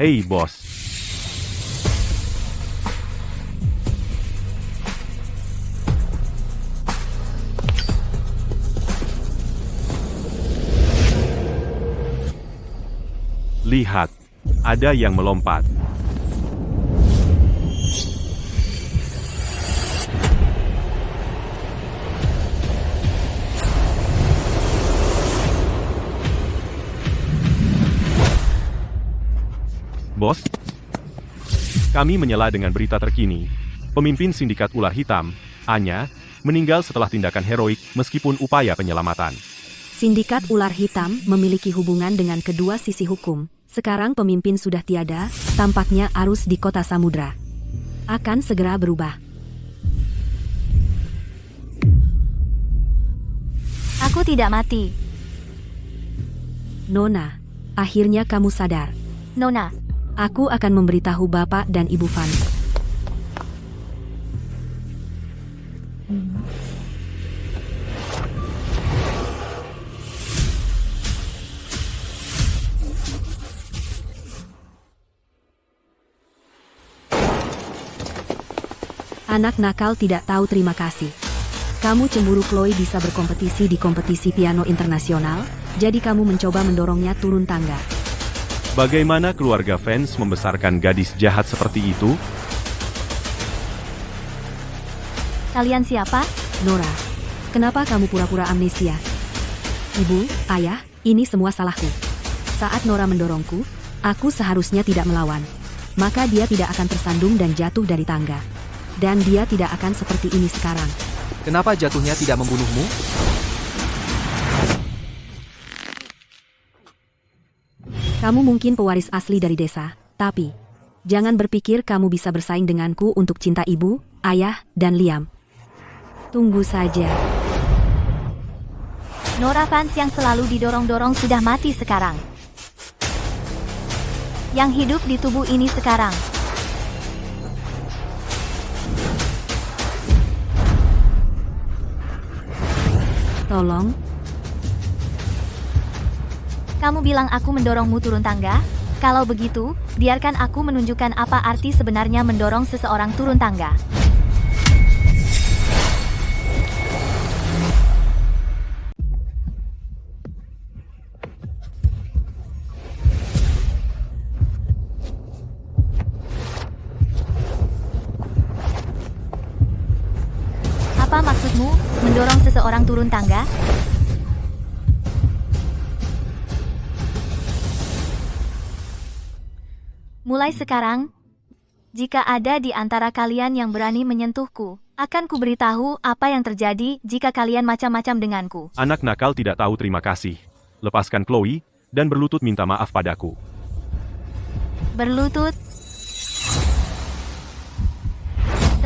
Hei, bos. Lihat, ada yang melompat. Bos, kami menyela dengan berita terkini. Pemimpin sindikat ular hitam, Anya, meninggal setelah tindakan heroik meskipun upaya penyelamatan. Sindikat ular hitam memiliki hubungan dengan kedua sisi hukum. Sekarang pemimpin sudah tiada, tampaknya arus di kota samudra akan segera berubah. Aku tidak mati. Nona, akhirnya kamu sadar. Nona, Aku akan memberitahu Bapak dan Ibu Van. Anak nakal tidak tahu terima kasih. Kamu cemburu Chloe bisa berkompetisi di kompetisi piano internasional, jadi kamu mencoba mendorongnya turun tangga. Bagaimana keluarga fans membesarkan gadis jahat seperti itu? kalian siapa? Nora, kenapa kamu pura-pura amnesia? Ibu, ayah, ini semua salahku. Saat Nora mendorongku, aku seharusnya tidak melawan. Maka dia tidak akan tersandung dan jatuh dari tangga. Dan dia tidak akan seperti ini sekarang. Kenapa jatuhnya tidak membunuhmu? Kamu mungkin pewaris asli dari desa, tapi jangan berpikir kamu bisa bersaing denganku untuk cinta ibu, ayah, dan Liam. Tunggu saja. Nora fans yang selalu didorong-dorong sudah mati sekarang. Yang hidup di tubuh ini sekarang. Tolong, Kamu bilang aku mendorongmu turun tangga? Kalau begitu, biarkan aku menunjukkan apa arti sebenarnya mendorong seseorang turun tangga. Apa maksudmu, mendorong seseorang turun tangga? Mulai sekarang, jika ada di antara kalian yang berani menyentuhku, akan kuberitahu apa yang terjadi jika kalian macam-macam denganku. Anak nakal tidak tahu terima kasih. Lepaskan Chloe, dan berlutut minta maaf padaku. Berlutut?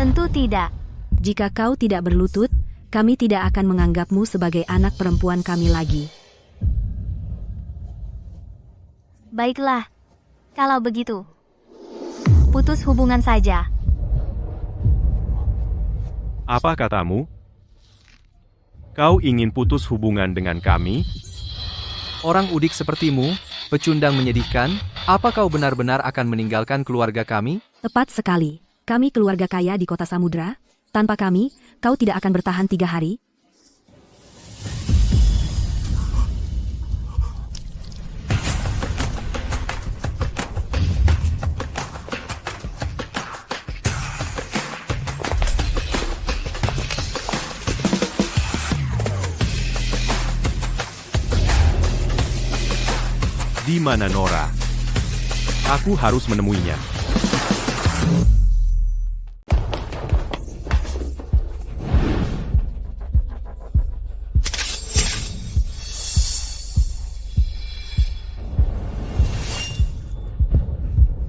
Tentu tidak. jika kau tidak berlutut, kami tidak akan menganggapmu sebagai anak perempuan kami lagi. Baiklah. Kalau begitu, putus hubungan saja. Apa katamu? Kau ingin putus hubungan dengan kami? Orang udik sepertimu, pecundang menyedihkan, apa kau benar-benar akan meninggalkan keluarga kami? Tepat sekali. Kami keluarga kaya di kota samudra. Tanpa kami, kau tidak akan bertahan 3 hari. Di mana Nora? Aku harus menemuinya.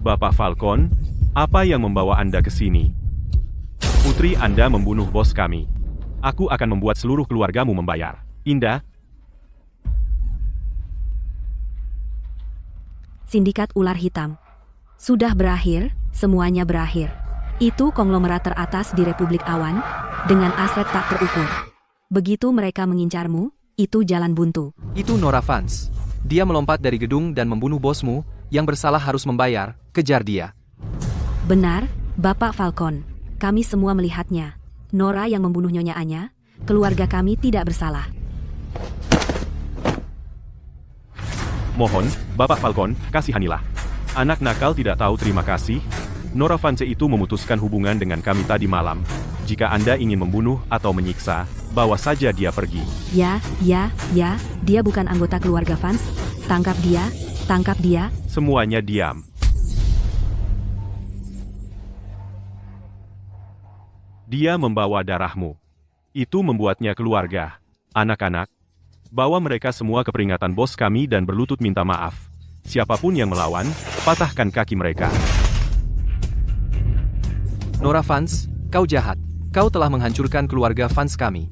Bapak Falcon, apa yang membawa Anda ke sini? Putri Anda membunuh bos kami. Aku akan membuat seluruh keluargamu membayar. Indah, Sindikat ular hitam. Sudah berakhir, semuanya berakhir. Itu konglomerat teratas di Republik Awan, dengan aset tak terukur. Begitu mereka mengincarmu, itu jalan buntu. Itu Nora Vance. Dia melompat dari gedung dan membunuh bosmu, yang bersalah harus membayar, kejar dia. Benar, Bapak Falcon. Kami semua melihatnya. Nora yang membunuh Nyonya Anya, keluarga kami tidak bersalah. Mohon, Bapak Falcon, kasihanilah. Anak nakal tidak tahu terima kasih. Nora Vance itu memutuskan hubungan dengan kami tadi malam. Jika Anda ingin membunuh atau menyiksa, bawa saja dia pergi. Ya, dia bukan anggota keluarga Vance. Tangkap dia. Semuanya diam. Dia membawa darahmu. Itu membuatnya keluarga. Anak-anak, bawa mereka semua ke peringatan bos kami dan berlutut minta maaf. Siapapun yang melawan, patahkan kaki mereka. Nora Vance, kau jahat. Kau telah menghancurkan keluarga Vance kami.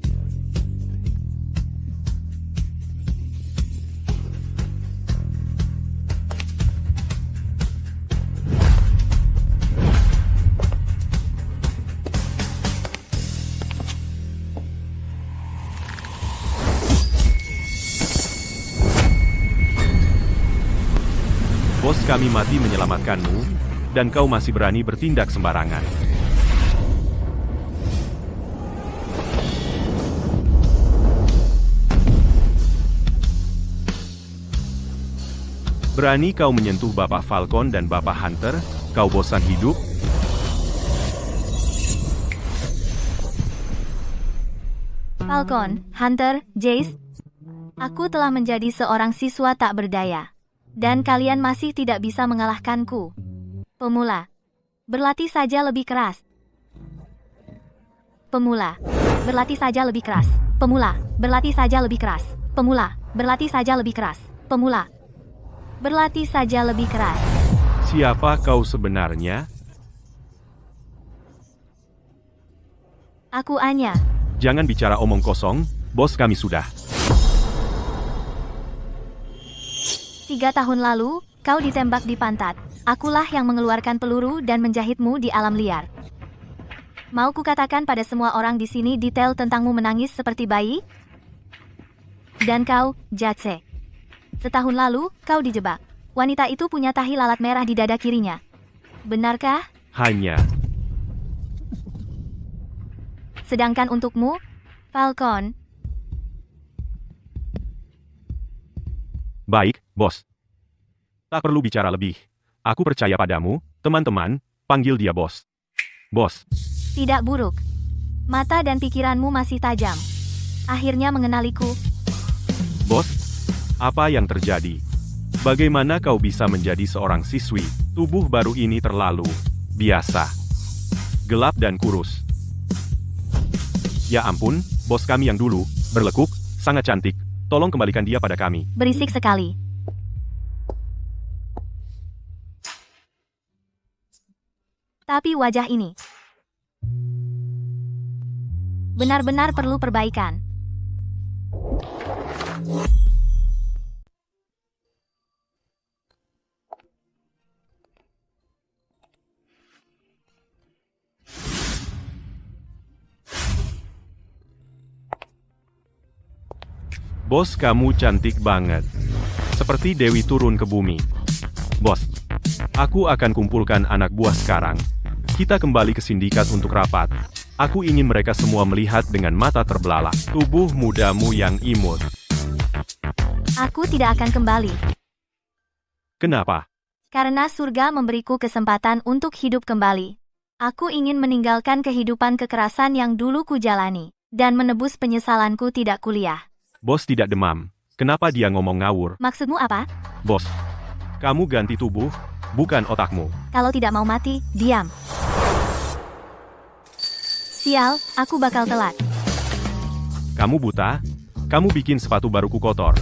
Bos kami mati menyelamatkanmu, dan kau masih berani bertindak sembarangan. Berani kau menyentuh Bapak Falcon dan Bapak Hunter? Kau bosan hidup? Falcon, Hunter, Jace, aku telah menjadi seorang siswa tak berdaya. Dan kalian masih tidak bisa mengalahkanku. Pemula, berlatih saja lebih keras. Pemula, berlatih saja lebih keras. Pemula, berlatih saja lebih keras. Pemula, berlatih saja lebih keras. Pemula, berlatih saja lebih keras. Siapa kau sebenarnya? Aku Anya. Jangan bicara omong kosong, bos kami sudah. 3 tahun lalu, kau ditembak di pantat. Akulah yang mengeluarkan peluru dan menjahitmu di alam liar. Mau kukatakan pada semua orang di sini detail tentangmu menangis seperti bayi? Dan kau, Jatse. Setahun lalu, kau dijebak. Wanita itu punya tahi lalat merah di dada kirinya. Benarkah? Hanya. Sedangkan untukmu, Falcon, Baik, bos. Tak perlu bicara lebih. Aku percaya padamu, teman-teman, panggil dia bos. Bos. tidak buruk. Mata dan pikiranmu masih tajam. Akhirnya mengenaliku. Bos, apa yang terjadi? Bagaimana kau bisa menjadi seorang siswi? Tubuh baru ini terlalu biasa. Gelap dan kurus. Ya ampun, bos kami yang dulu, berlekuk, sangat cantik. Tolong kembalikan dia pada kami. Berisik sekali. Tapi wajah ini benar-benar perlu perbaikan. Bos, kamu cantik banget. Seperti Dewi turun ke bumi. Bos, aku akan kumpulkan anak buah sekarang. Kita kembali ke sindikat untuk rapat. Aku ingin mereka semua melihat dengan mata terbelalak tubuh mudamu yang imut. Aku tidak akan kembali. Kenapa? Karena surga memberiku kesempatan untuk hidup kembali. Aku ingin meninggalkan kehidupan kekerasan yang dulu kujalani, dan menebus penyesalanku tidak kuliah. Bos tidak demam. Kenapa dia ngomong ngawur? Maksudmu apa? Bos, kamu ganti tubuh, bukan otakmu. Kalau tidak mau mati, diam. Sial, aku bakal telat. Kamu buta? Kamu bikin sepatu baruku kotor.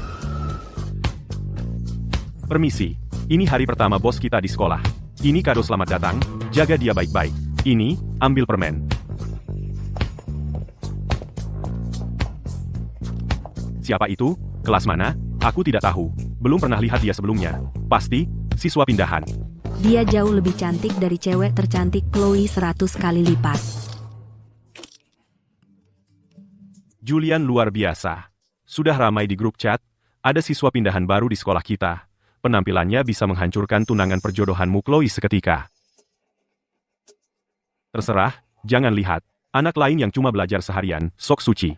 Permisi, ini hari pertama bos kita di sekolah. Ini kado selamat datang, jaga dia baik-baik. Ini, ambil permen. Siapa itu? Kelas mana? Aku tidak tahu. Belum pernah lihat dia sebelumnya. Pasti, siswa pindahan. Dia jauh lebih cantik dari cewek tercantik Chloe 100 kali lipat. Julian luar biasa. Sudah ramai di grup chat, ada siswa pindahan baru di sekolah kita. penampilannya bisa menghancurkan tunangan perjodohanmu Chloe seketika. Terserah, jangan lihat. Anak lain yang cuma belajar seharian, sok suci.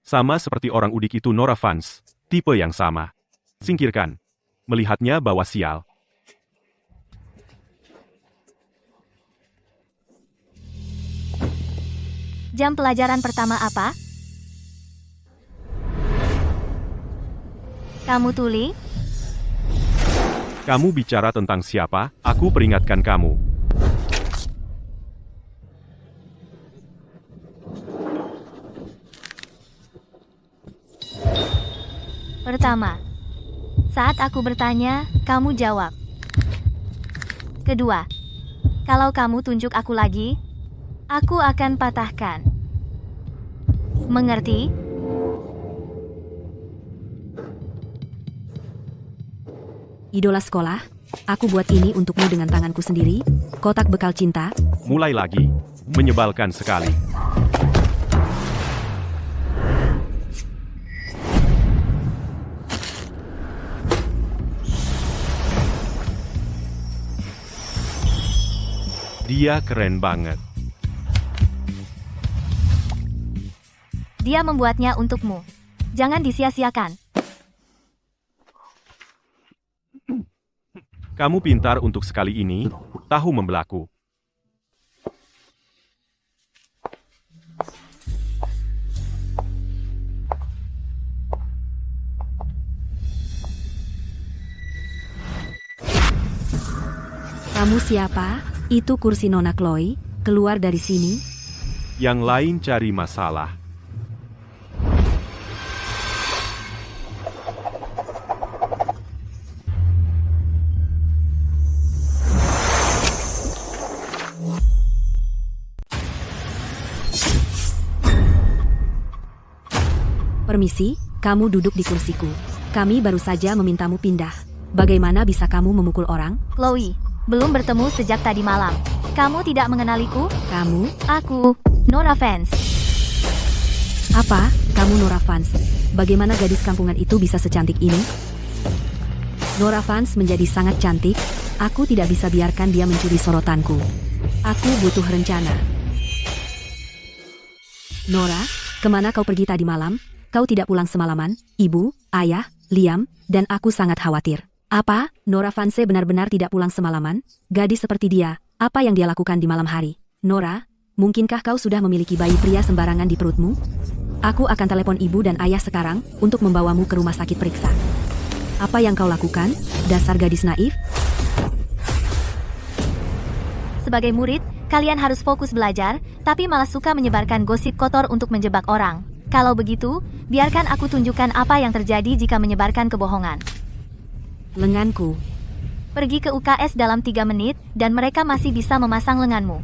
Sama seperti orang udik itu Nora Vance, tipe yang sama. Singkirkan. Melihatnya bawa sial. Jam pelajaran pertama apa? Kamu tuli? Kamu bicara tentang siapa? Aku peringatkan kamu. Pertama. Saat aku bertanya, kamu jawab. Kedua. Kalau kamu tunjuk aku lagi, aku akan patahkan. Mengerti? Idola sekolah, aku buat ini untukmu dengan tanganku sendiri, kotak bekal cinta. Mulai lagi. Menyebalkan sekali. Dia keren banget. Dia membuatnya untukmu. Jangan disia-siakan. Kamu pintar untuk sekali ini, tahu membelaku. Kamu siapa? Itu kursi Nona Chloe, keluar dari sini. Yang lain cari masalah. Permisi, kamu duduk di kursiku. Kami baru saja memintamu pindah. Bagaimana bisa kamu memukul orang? Chloe, belum bertemu sejak tadi malam. Kamu tidak mengenaliku? Kamu? Aku, Nora Vance. Apa? Kamu Nora Vance? Bagaimana gadis kampungan itu bisa secantik ini? Nora Vance menjadi sangat cantik. Aku tidak bisa biarkan dia mencuri sorotanku. Aku butuh rencana. Nora, kemana kau pergi tadi malam? Kau tidak pulang semalaman? Ibu, ayah, Liam, dan aku sangat khawatir. Apa? Nora Vance benar-benar tidak pulang semalaman? Gadis seperti dia, apa yang dia lakukan di malam hari? Nora, mungkinkah kau sudah memiliki bayi pria sembarangan di perutmu? Aku akan telepon ibu dan ayah sekarang untuk membawamu ke rumah sakit periksa. Apa yang kau lakukan? Dasar gadis naif. Sebagai murid, kalian harus fokus belajar, tapi malah suka menyebarkan gosip kotor untuk menjebak orang. Kalau begitu, biarkan aku tunjukkan apa yang terjadi jika menyebarkan kebohongan. Lenganku. Pergi ke UKS dalam 3 menit, dan mereka masih bisa memasang lenganmu.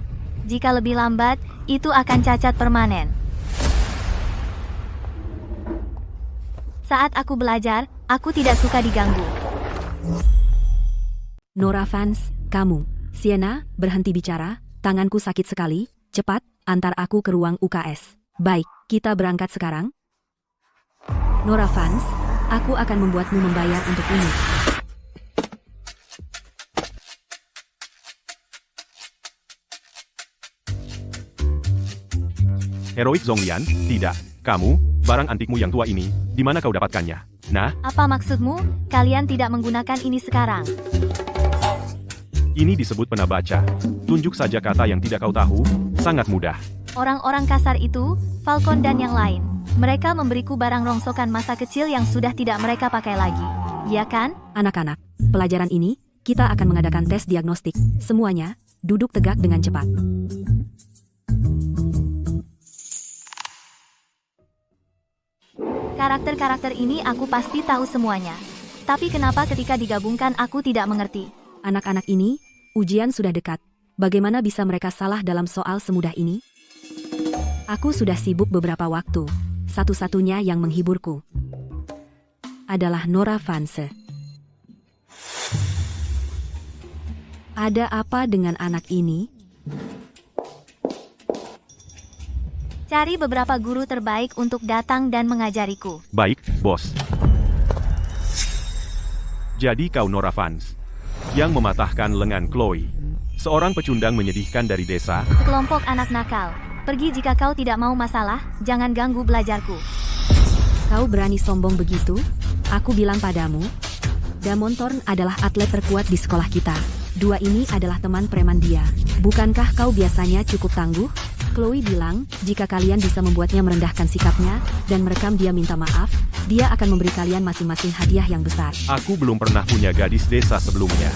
Jika lebih lambat, itu akan cacat permanen. Saat aku belajar, aku tidak suka diganggu. Nora Vance, kamu. Sienna, berhenti bicara, tanganku sakit sekali, cepat, antar aku ke ruang UKS. Baik, kita berangkat sekarang. Nora Vance, aku akan membuatmu membayar untuk ini. Heroik Zonglian, tidak. Kamu, barang antikmu yang tua ini, di mana kau dapatkannya? Nah, Apa maksudmu? Kalian tidak menggunakan ini sekarang. ini disebut penabaca. Tunjuk saja kata yang tidak kau tahu, sangat mudah. Orang-orang kasar itu, Falcon dan yang lain. Mereka memberiku barang rongsokan masa kecil yang sudah tidak mereka pakai lagi. Ya kan? Anak-anak, pelajaran ini, kita akan mengadakan tes diagnostik. Semuanya, duduk tegak dengan cepat. Karakter-karakter ini aku pasti tahu semuanya. Tapi kenapa ketika digabungkan aku tidak mengerti? Anak-anak ini, ujian sudah dekat. Bagaimana bisa mereka salah dalam soal semudah ini? Aku sudah sibuk beberapa waktu. Satu-satunya yang menghiburku adalah Nora Vance. Ada apa dengan anak ini? Cari beberapa guru terbaik untuk datang dan mengajariku. Baik, bos. Jadi kau Nora Vance, yang mematahkan lengan Chloe. Seorang pecundang menyedihkan dari desa. Kelompok anak nakal. Pergi jika kau tidak mau masalah, jangan ganggu belajarku. Kau berani sombong begitu? Aku bilang padamu, Damon Thorn adalah atlet terkuat di sekolah kita. Dua ini adalah teman preman dia. Bukankah kau biasanya cukup tangguh? Chloe bilang, jika kalian bisa membuatnya merendahkan sikapnya, dan merekam dia minta maaf, dia akan memberi kalian masing-masing hadiah yang besar. Aku belum pernah punya gadis desa sebelumnya.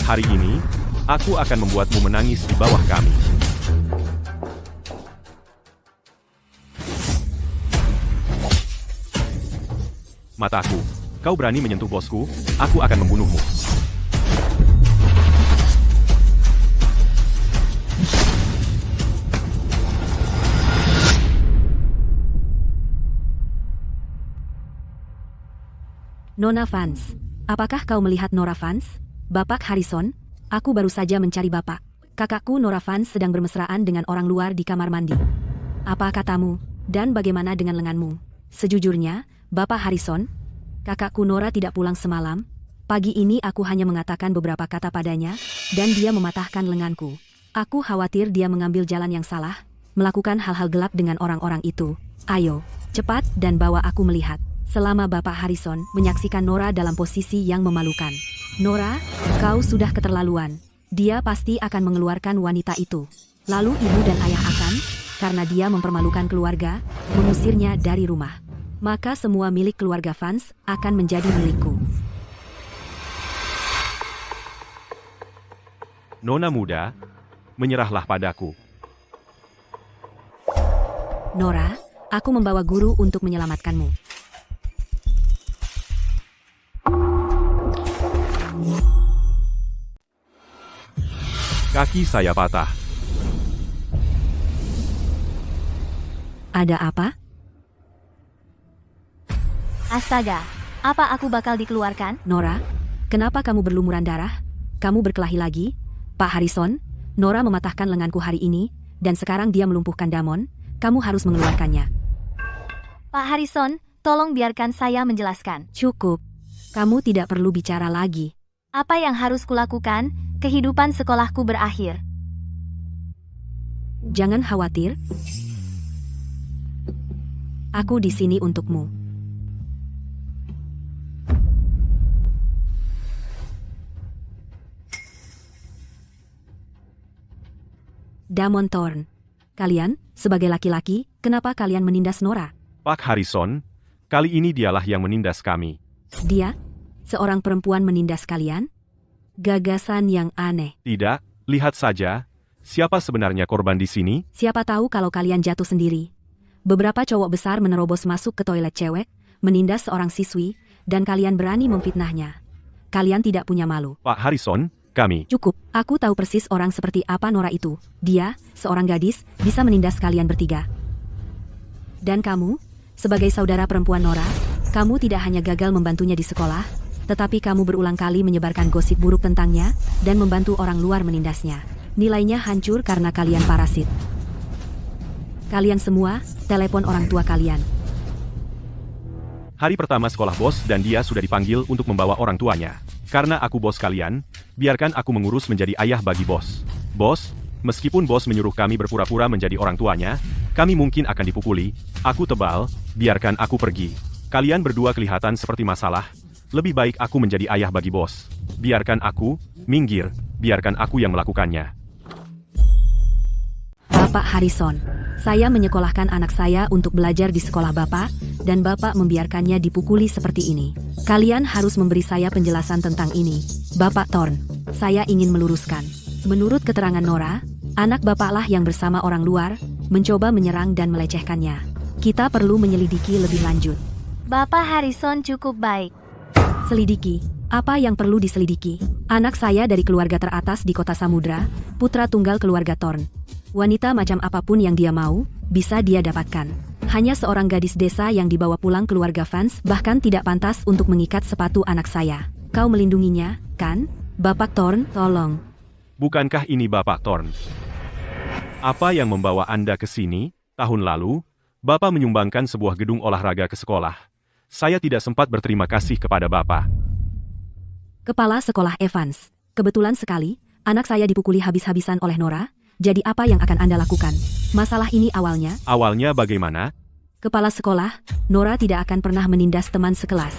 Hari ini, aku akan membuatmu menangis di bawah kami. Mataku, kau berani menyentuh bosku, aku akan membunuhmu. Nona Vance, apakah kau melihat Nora Vance? Bapak Harrison, aku baru saja mencari bapak. Kakakku Nora Vance sedang bermesraan dengan orang luar di kamar mandi. Apa katamu? Dan bagaimana dengan lenganmu? Sejujurnya, Bapak Harrison, kakakku Nora tidak pulang semalam. Pagi ini aku hanya mengatakan beberapa kata padanya, dan dia mematahkan lenganku. Aku khawatir dia mengambil jalan yang salah, melakukan hal-hal gelap dengan orang-orang itu. Ayo, cepat dan bawa aku melihat. Selama Bapak Harrison menyaksikan Nora dalam posisi yang memalukan. Nora, kau sudah keterlaluan. Dia pasti akan mengeluarkan wanita itu. Lalu ibu dan ayah akan, karena dia mempermalukan keluarga, mengusirnya dari rumah. Maka semua milik keluarga Vance akan menjadi milikku. Nona muda, menyerahlah padaku. Nora, aku membawa guru untuk menyelamatkanmu. Kaki saya patah. Ada apa? Astaga, apa aku bakal dikeluarkan? Nora, kenapa kamu berlumuran darah? Kamu berkelahi lagi? Pak Harrison, Nora mematahkan lenganku hari ini, dan sekarang dia melumpuhkan Damon. Kamu harus mengeluarkannya. Pak Harrison, tolong biarkan saya menjelaskan. Cukup. Kamu tidak perlu bicara lagi. Apa yang harus kulakukan? Kehidupan sekolahku berakhir. Jangan khawatir. Aku di sini untukmu. Damon Thorn. Kalian, sebagai laki-laki, kenapa kalian menindas Nora? Pak Harrison, kali ini dialah yang menindas kami. Dia? Seorang perempuan menindas kalian? Gagasan yang aneh. Tidak, lihat saja. Siapa sebenarnya korban di sini? Siapa tahu kalau kalian jatuh sendiri. Beberapa cowok besar menerobos masuk ke toilet cewek, menindas seorang siswi, dan kalian berani memfitnahnya. Kalian tidak punya malu. Pak Harrison, kami. Cukup, aku tahu persis orang seperti apa Nora itu. Dia, seorang gadis, bisa menindas kalian bertiga. Dan kamu, sebagai saudara perempuan Nora, kamu tidak hanya gagal membantunya di sekolah, tetapi kamu berulang kali menyebarkan gosip buruk tentangnya, dan membantu orang luar menindasnya. Nilainya hancur karena kalian parasit. Kalian semua, telepon orang tua kalian. Hari pertama sekolah bos dan dia sudah dipanggil untuk membawa orang tuanya. Karena aku bos kalian, biarkan aku mengurus menjadi ayah bagi bos. Bos, meskipun bos menyuruh kami berpura-pura menjadi orang tuanya, kami mungkin akan dipukuli. Aku tebal, biarkan aku pergi. Kalian berdua kelihatan seperti masalah. Lebih baik aku menjadi ayah bagi bos. Biarkan aku, minggir, biarkan aku yang melakukannya. Bapak Harrison, saya menyekolahkan anak saya untuk belajar di sekolah Bapak, dan Bapak membiarkannya dipukuli seperti ini. Kalian harus memberi saya penjelasan tentang ini. Bapak Thorn, saya ingin meluruskan. Menurut keterangan Nora, anak Bapaklah yang bersama orang luar, mencoba menyerang dan melecehkannya. Kita perlu menyelidiki lebih lanjut. Bapak Harrison cukup baik. Selidiki. Apa yang perlu diselidiki? Anak saya dari keluarga teratas di kota Samudra, putra tunggal keluarga Thorn. Wanita macam apapun yang dia mau, bisa dia dapatkan. Hanya seorang gadis desa yang dibawa pulang keluarga Vance bahkan tidak pantas untuk mengikat sepatu anak saya. Kau melindunginya, kan? Bapak Thorn, tolong. Bukankah ini Bapak Thorn? Apa yang membawa Anda ke sini? Tahun lalu, Bapak menyumbangkan sebuah gedung olahraga ke sekolah. Saya tidak sempat berterima kasih kepada Bapak. Kepala Sekolah Evans. Kebetulan sekali, anak saya dipukuli habis-habisan oleh Nora. Jadi apa yang akan Anda lakukan? Masalah ini awalnya, Awalnya bagaimana? Kepala sekolah, Nora tidak akan pernah menindas teman sekelas.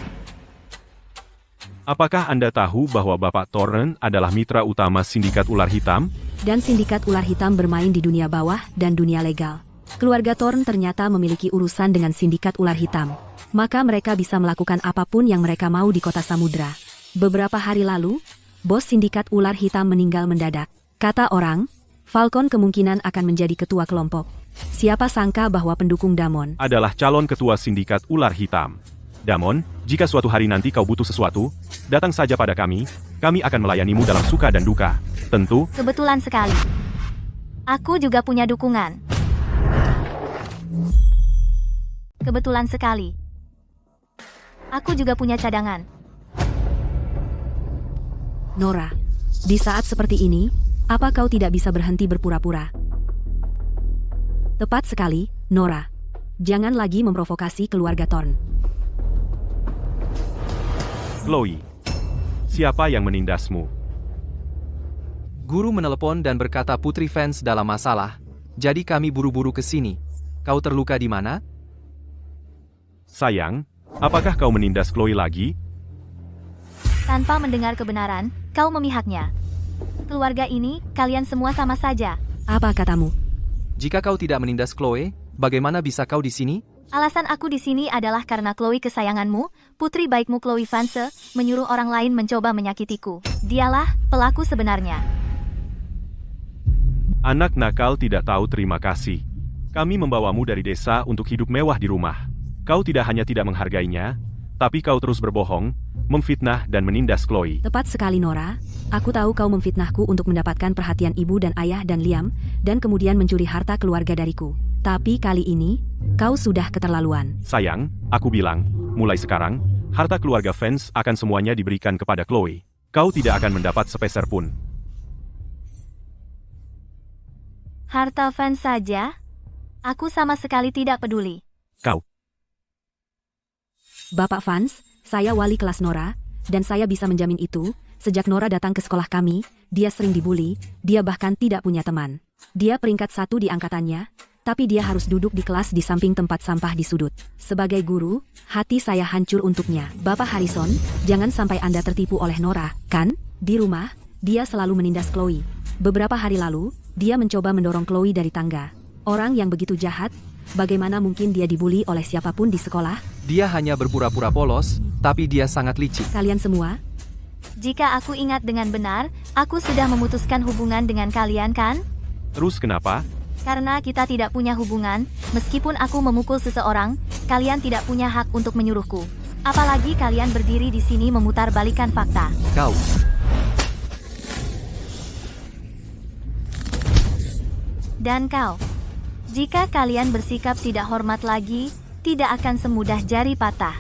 Apakah Anda tahu bahwa Bapak Thorne adalah mitra utama sindikat ular hitam? Dan sindikat ular hitam bermain di dunia bawah dan dunia legal. Keluarga Thorne ternyata memiliki urusan dengan sindikat ular hitam. Maka mereka bisa melakukan apapun yang mereka mau di kota Samudra. Beberapa hari lalu, bos sindikat ular hitam meninggal mendadak. Kata orang, Falcon kemungkinan akan menjadi ketua kelompok. Siapa sangka bahwa pendukung Damon Adalah calon ketua sindikat ular hitam. Damon, jika suatu hari nanti kau butuh sesuatu, datang saja pada kami akan melayanimu dalam suka dan duka. Tentu, Kebetulan sekali. Aku juga punya dukungan. Kebetulan sekali. Aku juga punya cadangan. Nora, di saat seperti ini, apa kau tidak bisa berhenti berpura-pura? Tepat sekali, Nora. Jangan lagi memprovokasi keluarga Thorne. Chloe. Siapa yang menindasmu? Guru menelepon dan berkata Putri Vance dalam masalah. Jadi kami buru-buru ke sini. Kau terluka di mana? Sayang, apakah kau menindas Chloe lagi? Tanpa mendengar kebenaran, kau memihaknya. Keluarga ini, kalian semua sama saja. Apa katamu? Jika kau tidak menindas Chloe, bagaimana bisa kau di sini? Alasan aku di sini adalah karena Chloe kesayanganmu, putri baikmu Chloe Vance, menyuruh orang lain mencoba menyakitiku. Dialah pelaku sebenarnya. Anak nakal tidak tahu terima kasih. Kami membawamu dari desa untuk hidup mewah di rumah. Kau tidak hanya tidak menghargainya, tapi kau terus berbohong, memfitnah dan menindas Chloe. Tepat sekali, Nora. Aku tahu kau memfitnahku untuk mendapatkan perhatian ibu dan ayah dan Liam, dan kemudian mencuri harta keluarga dariku. Tapi kali ini, kau sudah keterlaluan. Sayang, aku bilang, mulai sekarang, harta keluarga Vance akan semuanya diberikan kepada Chloe. Kau tidak akan mendapat sepeser pun. Harta Vance saja? Aku sama sekali tidak peduli. Kau. Bapak Vance, saya wali kelas Nora, dan saya bisa menjamin itu, sejak Nora datang ke sekolah kami, dia sering dibully, dia bahkan tidak punya teman. Dia peringkat 1 di angkatannya, tapi dia harus duduk di kelas di samping tempat sampah di sudut. Sebagai guru, hati saya hancur untuknya. Bapak Harrison, jangan sampai Anda tertipu oleh Nora, kan? Di rumah, dia selalu menindas Chloe. Beberapa hari lalu, dia mencoba mendorong Chloe dari tangga. Orang yang begitu jahat, bagaimana mungkin dia dibully oleh siapapun di sekolah? Dia hanya berpura-pura polos, tapi dia sangat licik. Kalian semua, Jika aku ingat dengan benar, aku sudah memutuskan hubungan dengan kalian kan? Terus kenapa? Karena kita tidak punya hubungan, meskipun aku memukul seseorang, kalian tidak punya hak untuk menyuruhku. Apalagi kalian berdiri di sini memutar balikan fakta. Kau. Dan kau. Jika kalian bersikap tidak hormat lagi, tidak akan semudah jari patah.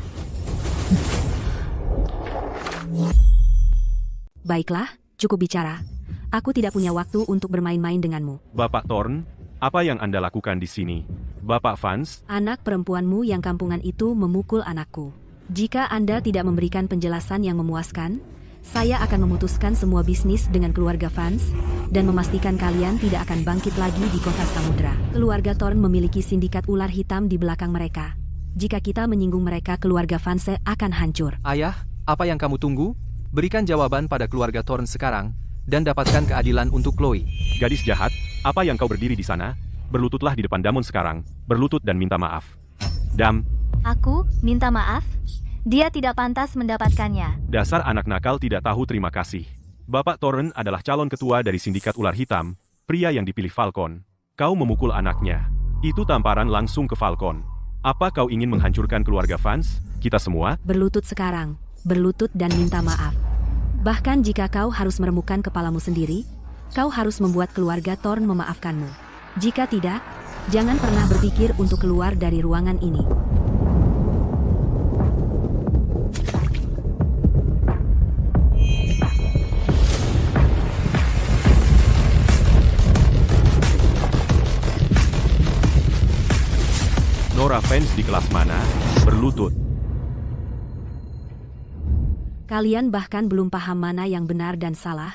baiklah, cukup bicara. Aku tidak punya waktu untuk bermain-main denganmu. Bapak Thorne, apa yang Anda lakukan di sini? Bapak Vance, Anak perempuanmu yang kampungan itu memukul anakku. Jika Anda tidak memberikan penjelasan yang memuaskan, saya akan memutuskan semua bisnis dengan keluarga Vance dan memastikan kalian tidak akan bangkit lagi di kota Samudra. Keluarga Thorne memiliki sindikat ular hitam di belakang mereka. Jika kita menyinggung mereka, keluarga Vance akan hancur. Ayah, apa yang kamu tunggu? Berikan jawaban pada keluarga Thorne sekarang, dan dapatkan keadilan untuk Chloe. gadis jahat, apa yang kau berdiri di sana? Berlututlah di depan Damon sekarang, berlutut dan minta maaf. Dam, Aku minta maaf. Dia tidak pantas mendapatkannya. dasar anak nakal tidak tahu terima kasih. Bapak Thorne adalah calon ketua dari sindikat ular hitam, pria yang dipilih Falcon. Kau memukul anaknya. Itu tamparan langsung ke Falcon. Apa kau ingin menghancurkan keluarga Vance? Kita semua? Berlutut sekarang, berlutut dan minta maaf. Bahkan jika kau harus meremukkan kepalamu sendiri, kau harus membuat keluarga Thorne memaafkanmu. Jika tidak, jangan pernah berpikir untuk keluar dari ruangan ini. Nora Vance di kelas mana? Berlutut. Kalian bahkan belum paham mana yang benar dan salah,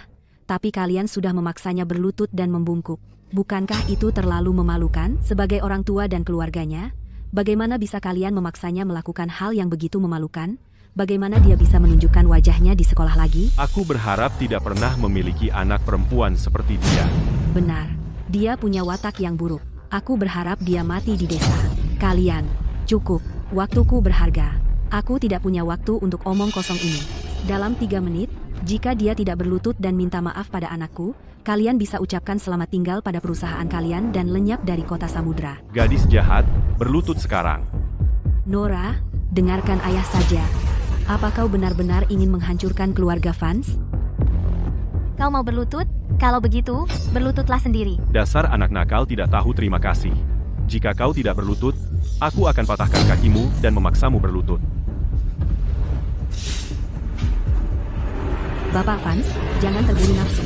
tapi kalian sudah memaksanya berlutut dan membungkuk. Bukankah itu terlalu memalukan sebagai orang tua dan keluarganya? Bagaimana bisa kalian memaksanya melakukan hal yang begitu memalukan? Bagaimana dia bisa menunjukkan wajahnya di sekolah lagi? Aku berharap tidak pernah memiliki anak perempuan seperti dia. Benar, dia punya watak yang buruk. Aku berharap dia mati di desa. Kalian, cukup, waktuku berharga. Aku tidak punya waktu untuk omong kosong ini. Dalam 3 menit, jika dia tidak berlutut dan minta maaf pada anakku, kalian bisa ucapkan selamat tinggal pada perusahaan kalian dan lenyap dari kota samudra. Gadis jahat, berlutut sekarang. Nora, dengarkan ayah saja. Apa kau benar-benar ingin menghancurkan keluarga Vance? Kau mau berlutut? Kalau begitu, berlututlah sendiri. Dasar anak nakal tidak tahu terima kasih. Jika kau tidak berlutut, aku akan patahkan kakimu dan memaksamu berlutut. Bapak Vance, jangan terburu nafsu.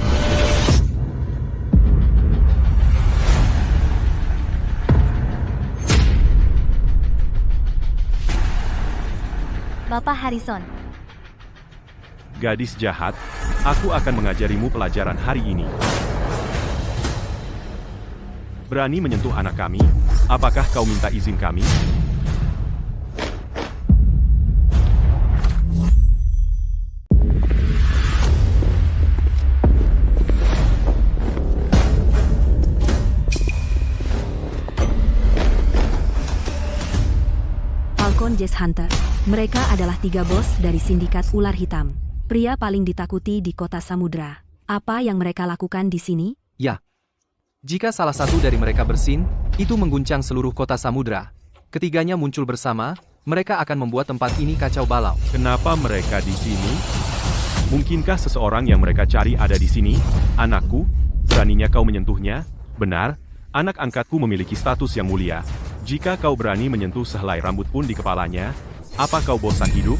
Bapak Harrison, Gadis jahat, aku akan mengajarimu pelajaran hari ini. Berani menyentuh anak kami? Apakah kau minta izin kami? Falcon Jazz Hunter. Mereka adalah 3 bos dari sindikat ular hitam. Pria paling ditakuti di kota samudra. Apa yang mereka lakukan di sini? Ya. Jika salah satu dari mereka bersin, itu mengguncang seluruh kota samudra. Ketiganya muncul bersama, mereka akan membuat tempat ini kacau balau. Kenapa mereka di sini? Mungkinkah seseorang yang mereka cari ada di sini? Anakku, beraninya kau menyentuhnya? Benar, anak angkatku memiliki status yang mulia. Jika kau berani menyentuh sehelai rambut pun di kepalanya, apa kau bosan hidup?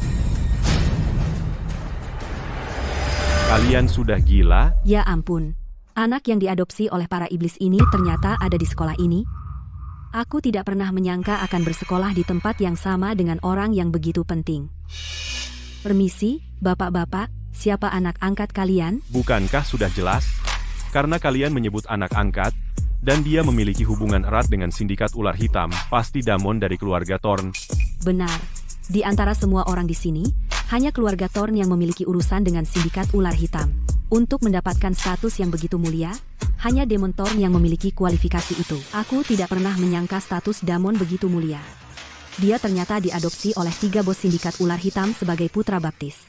Kalian sudah gila? Ya ampun. Anak yang diadopsi oleh para iblis ini ternyata ada di sekolah ini. Aku tidak pernah menyangka akan bersekolah di tempat yang sama dengan orang yang begitu penting. Permisi, bapak-bapak, siapa anak angkat kalian? Bukankah sudah jelas? Karena kalian menyebut anak angkat, dan dia memiliki hubungan erat dengan sindikat ular hitam, pasti Damon dari keluarga Thorn. Benar. Di antara semua orang di sini, hanya keluarga Thorn yang memiliki urusan dengan sindikat ular hitam. Untuk mendapatkan status yang begitu mulia, hanya Demon Thorn yang memiliki kualifikasi itu. Aku tidak pernah menyangka status Damon begitu mulia. Dia ternyata diadopsi oleh 3 bos sindikat ular hitam sebagai putra baptis.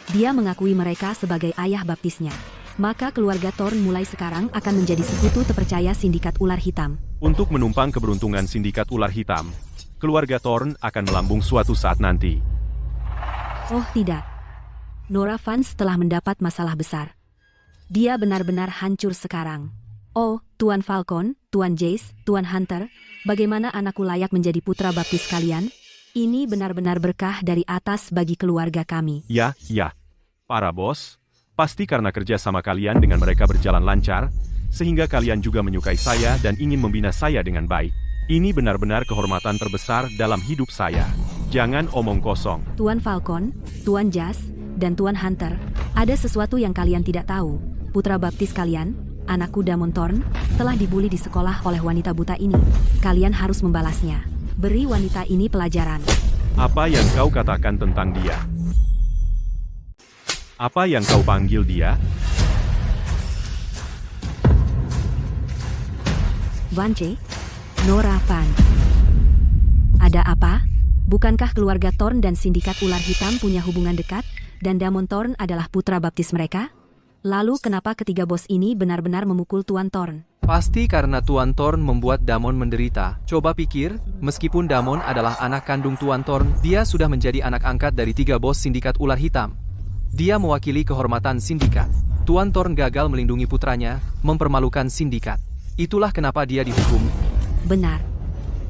Dia mengakui mereka sebagai ayah baptisnya. Maka keluarga Thorn mulai sekarang akan menjadi sekutu terpercaya sindikat ular hitam. Untuk menumpang keberuntungan sindikat ular hitam, keluarga Thorn akan melambung suatu saat nanti. Oh tidak. Nora Vance telah mendapat masalah besar. Dia benar-benar hancur sekarang. Oh, Tuan Falcon, Tuan Jace, Tuan Hunter, bagaimana anakku layak menjadi putra baptis kalian? Ini benar-benar berkah dari atas bagi keluarga kami. Ya, para bos, pasti karena kerja sama kalian dengan mereka berjalan lancar, sehingga kalian juga menyukai saya dan ingin membina saya dengan baik. Ini benar-benar kehormatan terbesar dalam hidup saya. Jangan omong kosong. Tuan Falcon, Tuan Jas, dan Tuan Hunter, ada sesuatu yang kalian tidak tahu. Putra baptis kalian, anakku Damon Thorn, telah dibully di sekolah oleh wanita buta ini. Kalian harus membalasnya. Beri wanita ini pelajaran. Apa yang kau katakan tentang dia? Apa yang kau panggil dia? Vance? Nora Vance. Ada apa? Bukankah keluarga Thorn dan sindikat ular hitam punya hubungan dekat, dan Damon Thorn adalah putra baptis mereka? Lalu kenapa ketiga bos ini benar-benar memukul Tuan Thorn? Pasti karena Tuan Thorn membuat Damon menderita. Coba pikir, meskipun Damon adalah anak kandung Tuan Thorn, dia sudah menjadi anak angkat dari 3 bos sindikat ular hitam. Dia mewakili kehormatan sindikat. Tuan Thorn gagal melindungi putranya, mempermalukan sindikat. Itulah kenapa dia dihukum. Benar.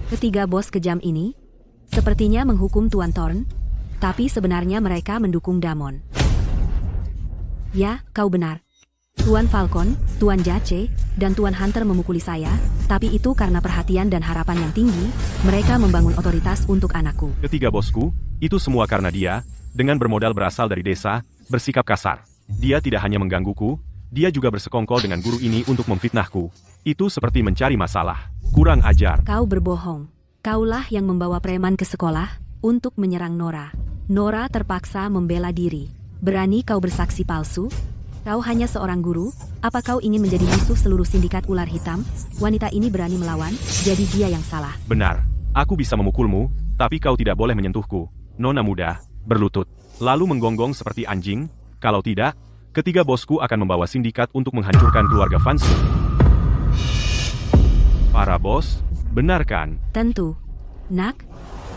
Ketiga bos kejam ini sepertinya menghukum Tuan Thorn, tapi sebenarnya mereka mendukung Damon. Ya, kau benar. Tuan Falcon, Tuan Jace, dan Tuan Hunter memukuli saya, tapi itu karena perhatian dan harapan yang tinggi, mereka membangun otoritas untuk anakku. Ketiga bosku, itu semua karena dia, dengan bermodal berasal dari desa, bersikap kasar. Dia tidak hanya menggangguku, dia juga bersekongkol dengan guru ini untuk memfitnahku. Itu seperti mencari masalah. Kurang ajar. Kau berbohong. Kaulah yang membawa preman ke sekolah untuk menyerang Nora. Nora terpaksa membela diri. Berani kau bersaksi palsu? Kau hanya seorang guru? Apa kau ingin menjadi musuh seluruh sindikat ular hitam? Wanita ini berani melawan, jadi dia yang salah. Benar. Aku bisa memukulmu, tapi kau tidak boleh menyentuhku. Nona muda, berlutut. Lalu menggonggong seperti anjing. Kalau tidak, ketiga bosku akan membawa sindikat untuk menghancurkan keluarga Fansku. Para bos, benar kan? Tentu. Nak,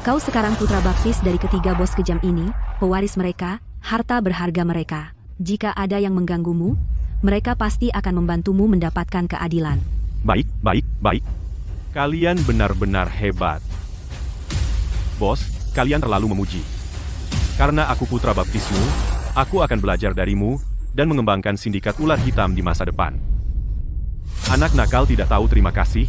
kau sekarang putra baptis dari ketiga bos kejam ini, pewaris mereka, harta berharga mereka. Jika ada yang mengganggumu, mereka pasti akan membantumu mendapatkan keadilan. Baik, baik, baik. Kalian benar-benar hebat. Bos, kalian terlalu memuji. Karena aku putra baptismu, aku akan belajar darimu dan mengembangkan sindikat ular hitam di masa depan. Anak nakal tidak tahu terima kasih.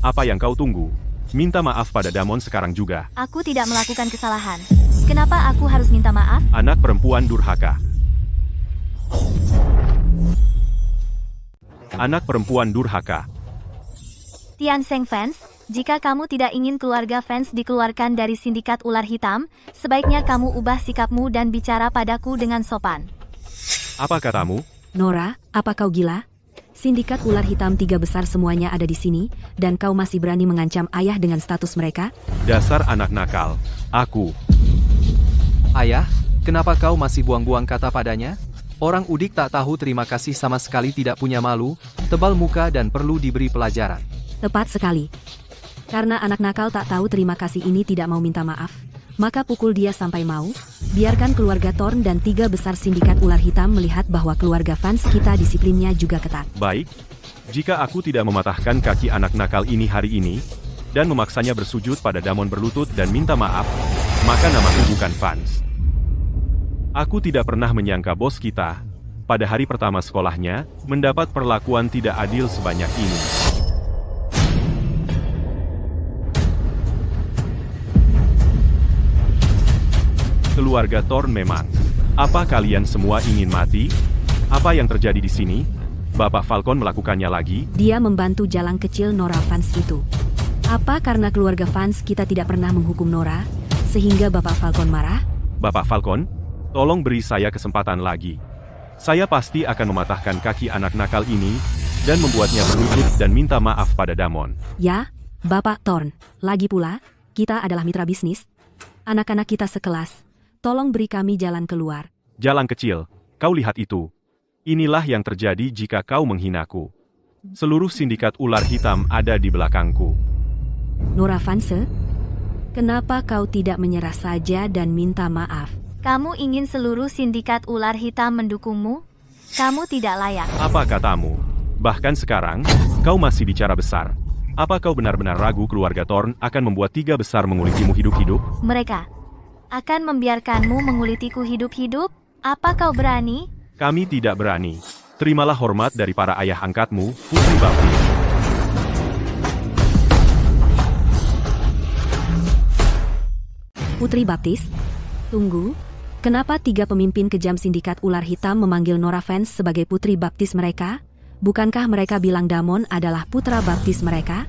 Apa yang kau tunggu? Minta maaf pada Damon sekarang juga. Aku tidak melakukan kesalahan. Kenapa aku harus minta maaf? Anak perempuan durhaka. Anak perempuan durhaka. Tian Seng Fans, jika kamu tidak ingin keluarga Fans dikeluarkan dari sindikat ular hitam, sebaiknya kamu ubah sikapmu dan bicara padaku dengan sopan. Apa katamu? Nora, apa kau gila? Sindikat ular hitam 3 besar semuanya ada di sini, dan kau masih berani mengancam ayah dengan status mereka? Dasar anak nakal. Aku. Ayah, kenapa kau masih buang-buang kata padanya? Orang udik tak tahu terima kasih sama sekali, tidak punya malu, tebal muka dan perlu diberi pelajaran. Tepat sekali. Karena anak nakal tak tahu terima kasih ini tidak mau minta maaf, maka pukul dia sampai mau. Biarkan keluarga Thorn dan 3 besar sindikat ular hitam melihat bahwa keluarga Fans kita disiplinnya juga ketat. Baik. Jika aku tidak mematahkan kaki anak nakal ini hari ini, dan memaksanya bersujud pada Damon berlutut dan minta maaf, maka namaku bukan Fans. Aku tidak pernah menyangka bos kita, pada hari pertama sekolahnya, mendapat perlakuan tidak adil sebanyak ini. Keluarga Thorn memang. Apa kalian semua ingin mati? Apa yang terjadi di sini? Bapak Falcon melakukannya lagi? Dia membantu jalang kecil Nora Fans itu. Apa karena keluarga Fans kita tidak pernah menghukum Nora, sehingga Bapak Falcon marah? Bapak Falcon, tolong beri saya kesempatan lagi. Saya pasti akan mematahkan kaki anak nakal ini, dan membuatnya berlutut dan minta maaf pada Damon. Ya, Bapak Thorn. Lagi pula, kita adalah mitra bisnis. Anak-anak kita sekelas. Tolong beri kami jalan keluar. Jalan kecil, kau lihat itu. Inilah yang terjadi jika kau menghinaku. Seluruh sindikat ular hitam ada di belakangku. Nora Fanse, kenapa kau tidak menyerah saja dan minta maaf? Kamu ingin seluruh sindikat ular hitam mendukungmu? Kamu tidak layak. Apa katamu? Bahkan sekarang, kau masih bicara besar. Apa kau benar-benar ragu keluarga Thorn akan membuat 3 besar mengulitimu hidup-hidup? Mereka akan membiarkanmu mengulitiku hidup-hidup? Apa kau berani? Kami tidak berani. Terimalah hormat dari para ayah angkatmu, Putri Baptis. Putri Baptis? Tunggu. Kenapa 3 pemimpin kejam sindikat ular hitam memanggil Nora Fans sebagai Putri Baptis mereka? Bukankah mereka bilang Damon adalah putra baptis mereka?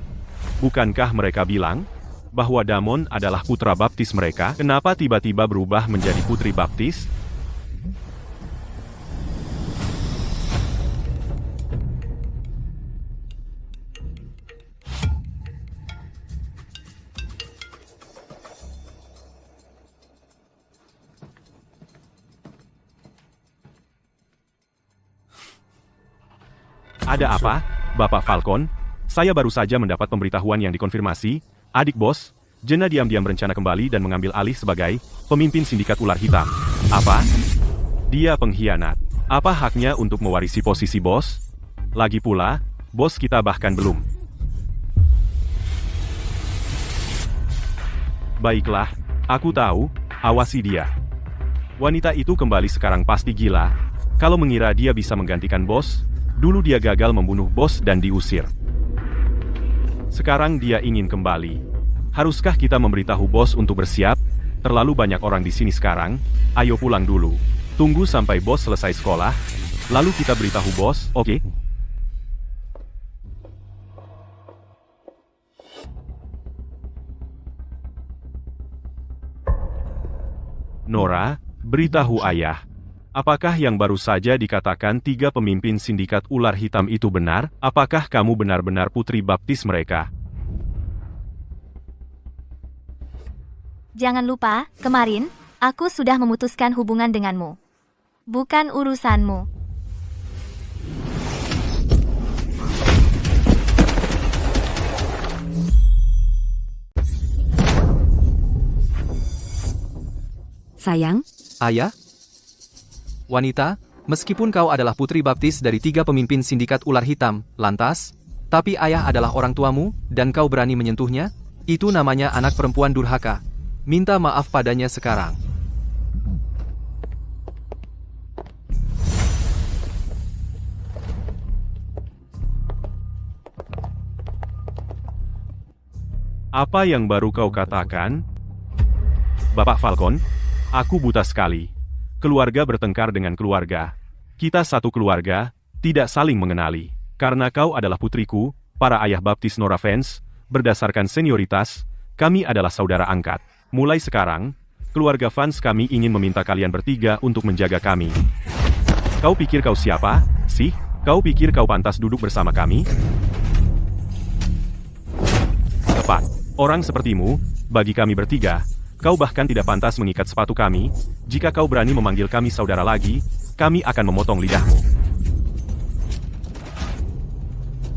Bukankah mereka bilang bahwa Damon adalah putra baptis mereka? Kenapa tiba-tiba berubah menjadi putri baptis? Ada apa, Bapak Falcon? Saya baru saja mendapat pemberitahuan yang dikonfirmasi. Adik bos, Jenna diam-diam berencana kembali dan mengambil alih sebagai pemimpin sindikat ular hitam. Apa? Dia pengkhianat. Apa haknya untuk mewarisi posisi bos? Lagi pula, bos kita bahkan belum. Baiklah, aku tahu, awasi dia. Wanita itu kembali sekarang pasti gila. Kalau mengira dia bisa menggantikan bos, Dulu dia gagal membunuh bos dan diusir. Sekarang dia ingin kembali. Haruskah kita memberitahu bos untuk bersiap? Terlalu banyak orang di sini sekarang. Ayo pulang dulu. Tunggu sampai bos selesai sekolah. Lalu kita beritahu bos, oke? Nora, beritahu ayah. Apakah yang baru saja dikatakan 3 pemimpin sindikat ular hitam itu benar? Apakah kamu benar-benar putri baptis mereka? Jangan lupa, kemarin, aku sudah memutuskan hubungan denganmu. Bukan urusanmu. Sayang, Ayah? Wanita, meskipun kau adalah putri baptis dari 3 pemimpin sindikat ular hitam, lantas, tapi ayah adalah orang tuamu, dan kau berani menyentuhnya? Itu namanya anak perempuan durhaka. Minta maaf padanya sekarang. Apa yang baru kau katakan? Bapak Falcon, aku buta sekali. Keluarga bertengkar dengan keluarga. Kita satu keluarga, tidak saling mengenali. Karena kau adalah putriku, para ayah baptis Nora fans, berdasarkan senioritas, kami adalah saudara angkat. Mulai sekarang, keluarga fans kami ingin meminta kalian bertiga untuk menjaga kami. Kau pikir kau siapa, sih? Kau pikir kau pantas duduk bersama kami? Tepat. Orang sepertimu, bagi kami bertiga, kau bahkan tidak pantas mengikat sepatu kami. Jika kau berani memanggil kami saudara lagi, kami akan memotong lidahmu.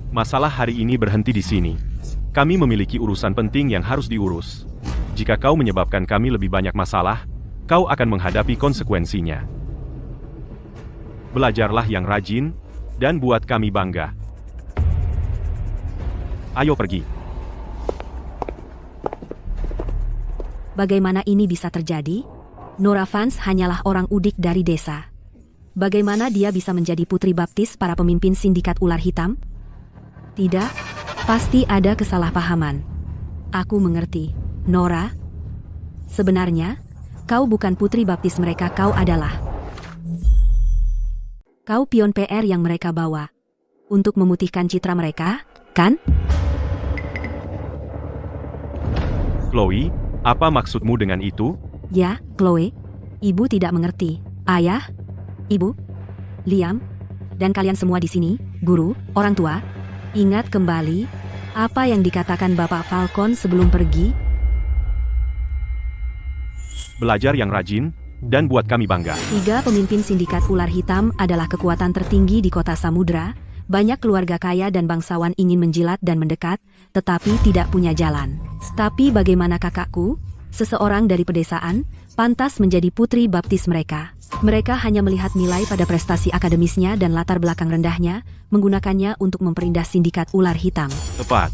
Masalah hari ini berhenti di sini. Kami memiliki urusan penting yang harus diurus. Jika kau menyebabkan kami lebih banyak masalah, kau akan menghadapi konsekuensinya. Belajarlah yang rajin, dan buat kami bangga. Ayo pergi. bagaimana ini bisa terjadi? Nora Vance hanyalah orang udik dari desa. Bagaimana dia bisa menjadi putri baptis para pemimpin sindikat ular hitam? Tidak, pasti ada kesalahpahaman. Aku mengerti, Nora. Sebenarnya, kau bukan putri baptis mereka, kau adalah. Kau pion PR yang mereka bawa. Untuk memutihkan citra mereka, kan? Chloe, apa maksudmu dengan itu? Ya, Chloe. Ibu tidak mengerti. Ayah, Ibu, Liam, dan kalian semua di sini, guru, orang tua, ingat kembali apa yang dikatakan Bapak Falcon sebelum pergi. Belajar yang rajin, dan buat kami bangga. 3 pemimpin sindikat ular hitam adalah kekuatan tertinggi di kota Samudra. Banyak keluarga kaya dan bangsawan ingin menjilat dan mendekat, tetapi tidak punya jalan. Tapi bagaimana kakakku, seseorang dari pedesaan, pantas menjadi putri baptis mereka. Mereka hanya melihat nilai pada prestasi akademisnya dan latar belakang rendahnya, menggunakannya untuk memperindah sindikat ular hitam. Tepat.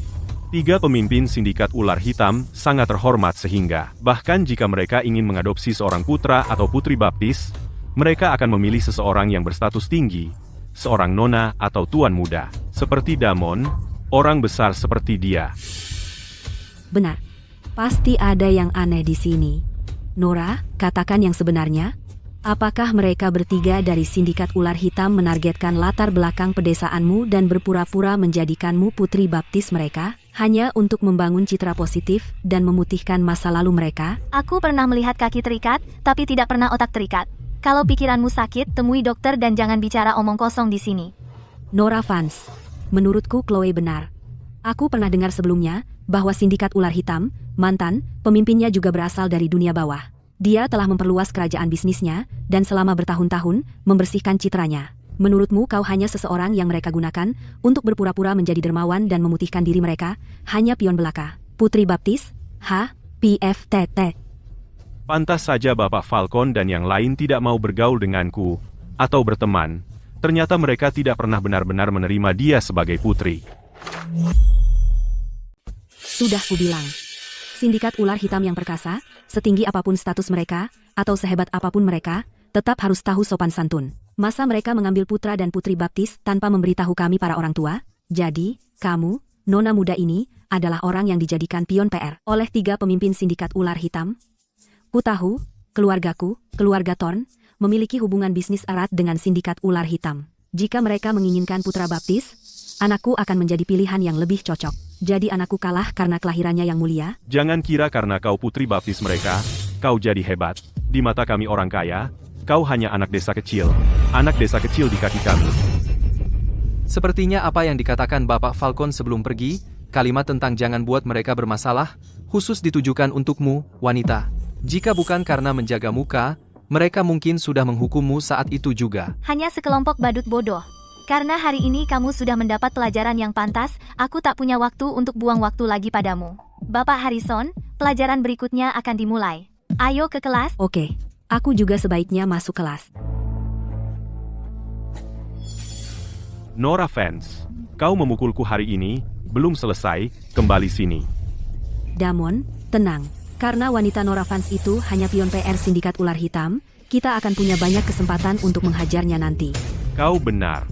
3 pemimpin sindikat ular hitam sangat terhormat sehingga, bahkan jika mereka ingin mengadopsi seorang putra atau putri baptis, mereka akan memilih seseorang yang berstatus tinggi, seorang nona atau tuan muda, seperti Damon, orang besar seperti dia. Benar. Pasti ada yang aneh di sini. Nora, katakan yang sebenarnya. Apakah mereka bertiga dari sindikat ular hitam menargetkan latar belakang pedesaanmu dan berpura-pura menjadikanmu putri baptis mereka, hanya untuk membangun citra positif dan memutihkan masa lalu mereka? Aku pernah melihat kaki terikat, tapi tidak pernah otak terikat. Kalau pikiranmu sakit, temui dokter dan jangan bicara omong kosong di sini. Nora Vance, menurutku Chloe benar. Aku pernah dengar sebelumnya bahwa sindikat ular hitam, mantan, pemimpinnya juga berasal dari dunia bawah. Dia telah memperluas kerajaan bisnisnya, dan selama bertahun-tahun, membersihkan citranya. Menurutmu kau hanya seseorang yang mereka gunakan untuk berpura-pura menjadi dermawan dan memutihkan diri mereka, hanya pion belaka. Putri baptis? PFTT. Pantas saja Bapak Falcon dan yang lain tidak mau bergaul denganku, atau berteman. Ternyata mereka tidak pernah benar-benar menerima dia sebagai putri. Sudah kubilang. Sindikat ular hitam yang perkasa, setinggi apapun status mereka, atau sehebat apapun mereka, tetap harus tahu sopan santun. Masa mereka mengambil putra dan putri baptis tanpa memberitahu kami para orang tua? Jadi, kamu, nona muda ini, adalah orang yang dijadikan pion PR oleh 3 pemimpin sindikat ular hitam? Ku tahu, keluargaku, keluarga Thorn, memiliki hubungan bisnis erat dengan sindikat ular hitam. Jika mereka menginginkan putra baptis, anakku akan menjadi pilihan yang lebih cocok. Jadi anakku kalah karena kelahirannya yang mulia? Jangan kira karena kau putri baptis mereka, kau jadi hebat. Di mata kami orang kaya, kau hanya anak desa kecil. Anak desa kecil di kaki kami. Sepertinya apa yang dikatakan Bapak Falcon sebelum pergi, kalimat tentang jangan buat mereka bermasalah, khusus ditujukan untukmu, wanita. Jika bukan karena menjaga muka, mereka mungkin sudah menghukummu saat itu juga. Hanya sekelompok badut bodoh. Karena hari ini kamu sudah mendapat pelajaran yang pantas, aku tak punya waktu untuk buang waktu lagi padamu. Bapak Harrison, pelajaran berikutnya akan dimulai. Ayo ke kelas. Oke, aku juga sebaiknya masuk kelas. Nora fans, kau memukulku hari ini, belum selesai, kembali sini. Damon, tenang. Karena wanita Nora Fans itu hanya pion PR sindikat ular hitam, kita akan punya banyak kesempatan untuk menghajarnya nanti. Kau benar.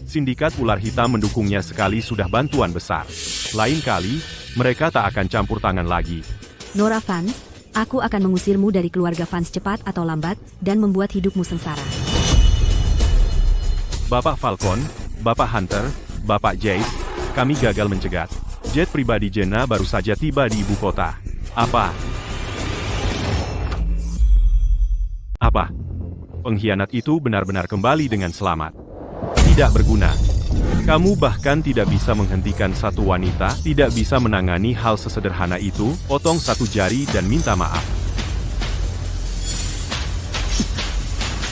Sindikat ular hitam mendukungnya sekali sudah bantuan besar. Lain kali, mereka tak akan campur tangan lagi. Nora Fans, aku akan mengusirmu dari keluarga Fans cepat atau lambat, dan membuat hidupmu sengsara. Bapak Falcon, Bapak Hunter, Bapak Jace, kami gagal mencegat. Jet pribadi Jenna baru saja tiba di ibu kota. Apa? Pengkhianat itu benar-benar kembali dengan selamat. Tidak berguna. Kamu bahkan tidak bisa menghentikan satu wanita, tidak bisa menangani hal sesederhana itu, potong satu jari dan minta maaf.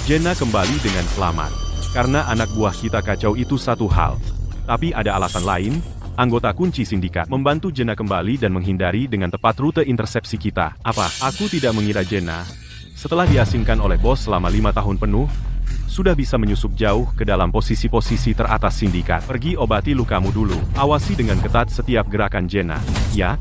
Jenna kembali dengan selamat. Karena anak buah kita kacau itu satu hal. Tapi ada alasan lain. Anggota kunci sindikat membantu Jenna kembali dan menghindari dengan tepat rute intersepsi kita. Aku tidak mengira Jenna, setelah diasingkan oleh bos selama 5 tahun penuh, sudah bisa menyusup jauh ke dalam posisi-posisi teratas sindikat. Pergi obati lukamu dulu. Awasi dengan ketat setiap gerakan Jenna. Ya?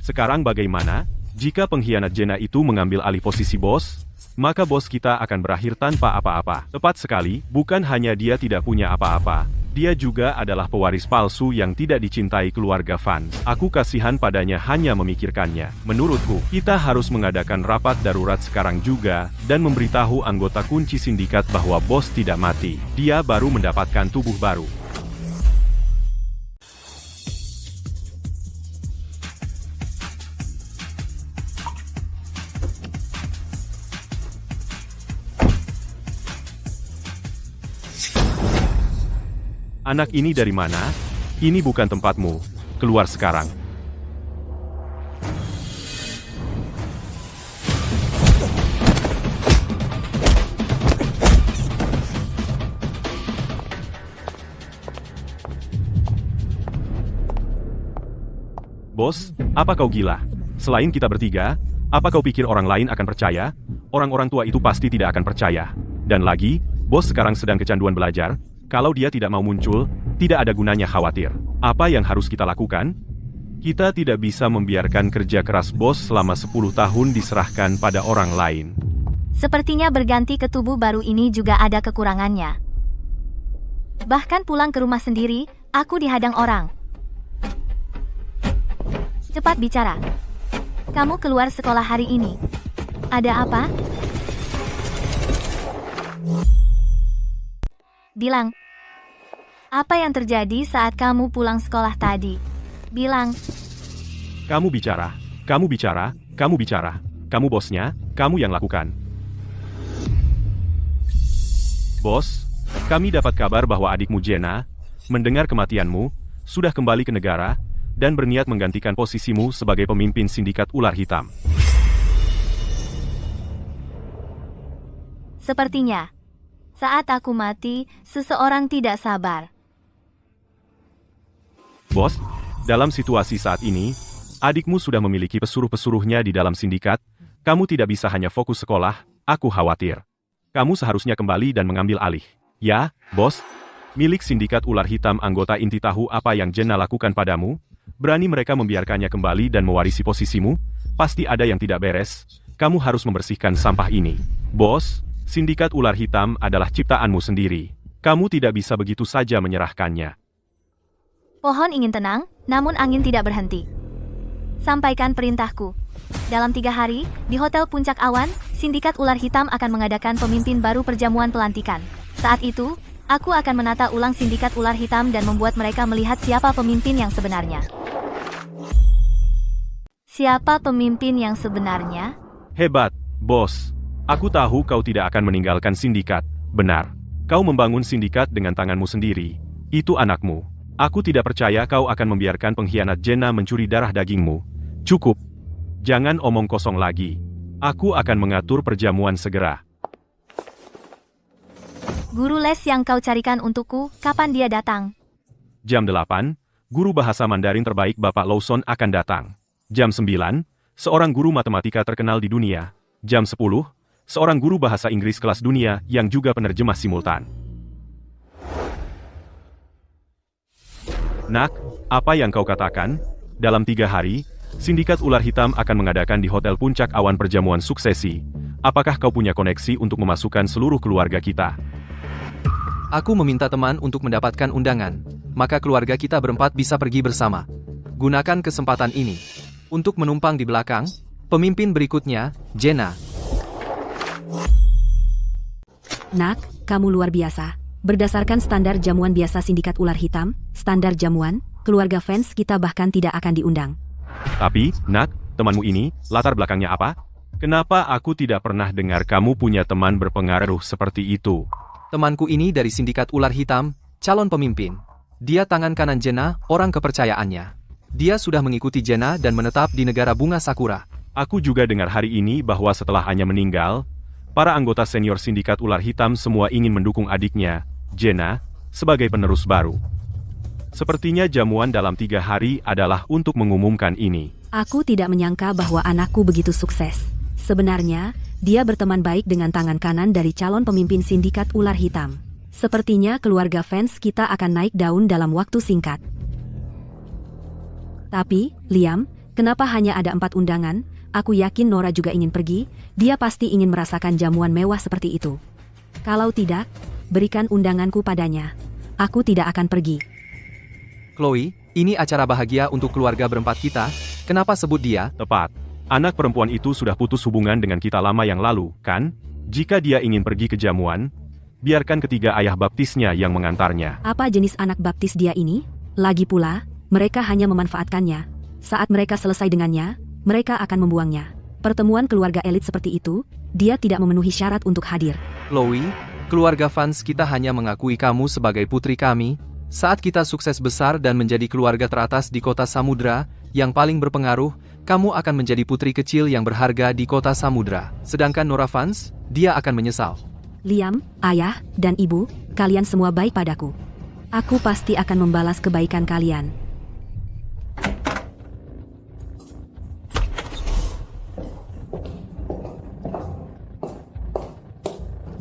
Sekarang bagaimana? Jika pengkhianat Jenna itu mengambil alih posisi bos, maka bos kita akan berakhir tanpa apa-apa. Tepat sekali, bukan hanya dia tidak punya apa-apa. Dia juga adalah pewaris palsu yang tidak dicintai keluarga Fans. Aku kasihan padanya hanya memikirkannya. Menurutku, kita harus mengadakan rapat darurat sekarang juga, dan memberitahu anggota kunci sindikat bahwa bos tidak mati. Dia baru mendapatkan tubuh baru. Anak ini dari mana? Ini bukan tempatmu. Keluar sekarang. Bos, apa kau gila? Selain kita bertiga, apa kau pikir orang lain akan percaya? Orang-orang tua itu pasti tidak akan percaya. Dan lagi, bos sekarang sedang kecanduan belajar. Kalau dia tidak mau muncul, tidak ada gunanya khawatir. Apa yang harus kita lakukan? Kita tidak bisa membiarkan kerja keras bos selama 10 tahun diserahkan pada orang lain. Sepertinya berganti ke tubuh baru ini juga ada kekurangannya. Bahkan pulang ke rumah sendiri, aku dihadang orang. Cepat bicara. Kamu keluar sekolah hari ini. Ada apa? Bilang. Apa yang terjadi saat kamu pulang sekolah tadi? Bilang. Kamu bicara, kamu bicara, kamu bicara. Kamu bosnya, kamu yang lakukan. Bos, kami dapat kabar bahwa adikmu Jenna, mendengar kematianmu, sudah kembali ke negara, dan berniat menggantikan posisimu sebagai pemimpin sindikat ular hitam. Sepertinya, saat aku mati, seseorang tidak sabar. Bos, dalam situasi saat ini, adikmu sudah memiliki pesuruh-pesuruhnya di dalam sindikat, kamu tidak bisa hanya fokus sekolah, aku khawatir. Kamu seharusnya kembali dan mengambil alih. Ya, bos, milik sindikat ular hitam anggota inti tahu apa yang Jenna lakukan padamu? Berani mereka membiarkannya kembali dan mewarisi posisimu? Pasti ada yang tidak beres, kamu harus membersihkan sampah ini. Bos, Sindikat ular hitam adalah ciptaanmu sendiri. Kamu tidak bisa begitu saja menyerahkannya. Pohon ingin tenang, namun angin tidak berhenti. Sampaikan perintahku. Dalam 3 hari, di Hotel Puncak Awan, Sindikat Ular Hitam akan mengadakan pemimpin baru perjamuan pelantikan. Saat itu, aku akan menata ulang Sindikat Ular Hitam dan membuat mereka melihat siapa pemimpin yang sebenarnya. Siapa pemimpin yang sebenarnya? Hebat, bos. Aku tahu kau tidak akan meninggalkan sindikat. Benar. Kau membangun sindikat dengan tanganmu sendiri. Itu anakmu. Aku tidak percaya kau akan membiarkan pengkhianat Jenna mencuri darah dagingmu. Cukup. Jangan omong kosong lagi. Aku akan mengatur perjamuan segera. Guru les yang kau carikan untukku, kapan dia datang? Jam 8, guru bahasa Mandarin terbaik Bapak Lawson akan datang. Jam 9, seorang guru matematika terkenal di dunia. Jam 10, seorang guru bahasa Inggris kelas dunia yang juga penerjemah simultan. Nak, apa yang kau katakan? Dalam 3 hari, Sindikat Ular Hitam akan mengadakan di Hotel Puncak Awan perjamuan suksesi. Apakah kau punya koneksi untuk memasukkan seluruh keluarga kita? Aku meminta teman untuk mendapatkan undangan, maka keluarga kita berempat bisa pergi bersama. Gunakan kesempatan ini. Untuk menumpang di belakang, pemimpin berikutnya, Jenna. Nak, kamu luar biasa. Berdasarkan standar jamuan biasa Sindikat Ular Hitam, standar jamuan, keluarga fans kita bahkan tidak akan diundang. Tapi, Nak, temanmu ini, latar belakangnya apa? Kenapa aku tidak pernah dengar kamu punya teman berpengaruh seperti itu? Temanku ini dari Sindikat Ular Hitam, calon pemimpin. Dia tangan kanan Jenna, orang kepercayaannya. Dia sudah mengikuti Jenna dan menetap di negara bunga Sakura. Aku juga dengar hari ini bahwa setelah Anya meninggal, para anggota senior Sindikat Ular Hitam semua ingin mendukung adiknya, Jenna, sebagai penerus baru. Sepertinya jamuan dalam 3 hari adalah untuk mengumumkan ini. Aku tidak menyangka bahwa anakku begitu sukses. Sebenarnya, dia berteman baik dengan tangan kanan dari calon pemimpin Sindikat Ular Hitam. Sepertinya keluarga fans kita akan naik daun dalam waktu singkat. Tapi, Liam, kenapa hanya ada 4 undangan? Aku yakin Nora juga ingin pergi, dia pasti ingin merasakan jamuan mewah seperti itu. Kalau tidak, berikan undanganku padanya. Aku tidak akan pergi. Chloe, ini acara bahagia untuk keluarga berempat kita, kenapa sebut dia? Tepat. Anak perempuan itu sudah putus hubungan dengan kita lama yang lalu, kan? Jika dia ingin pergi ke jamuan, biarkan ketiga ayah baptisnya yang mengantarnya. Apa jenis anak baptis dia ini? Lagi pula, mereka hanya memanfaatkannya. Saat mereka selesai dengannya, mereka akan membuangnya. Pertemuan keluarga elit seperti itu, dia tidak memenuhi syarat untuk hadir. Chloe, keluarga fans kita hanya mengakui kamu sebagai putri kami. Saat kita sukses besar dan menjadi keluarga teratas di kota Samudra, yang paling berpengaruh, kamu akan menjadi putri kecil yang berharga di kota Samudra. Sedangkan Nora fans, dia akan menyesal. Liam, ayah, dan ibu, kalian semua baik padaku. Aku pasti akan membalas kebaikan kalian.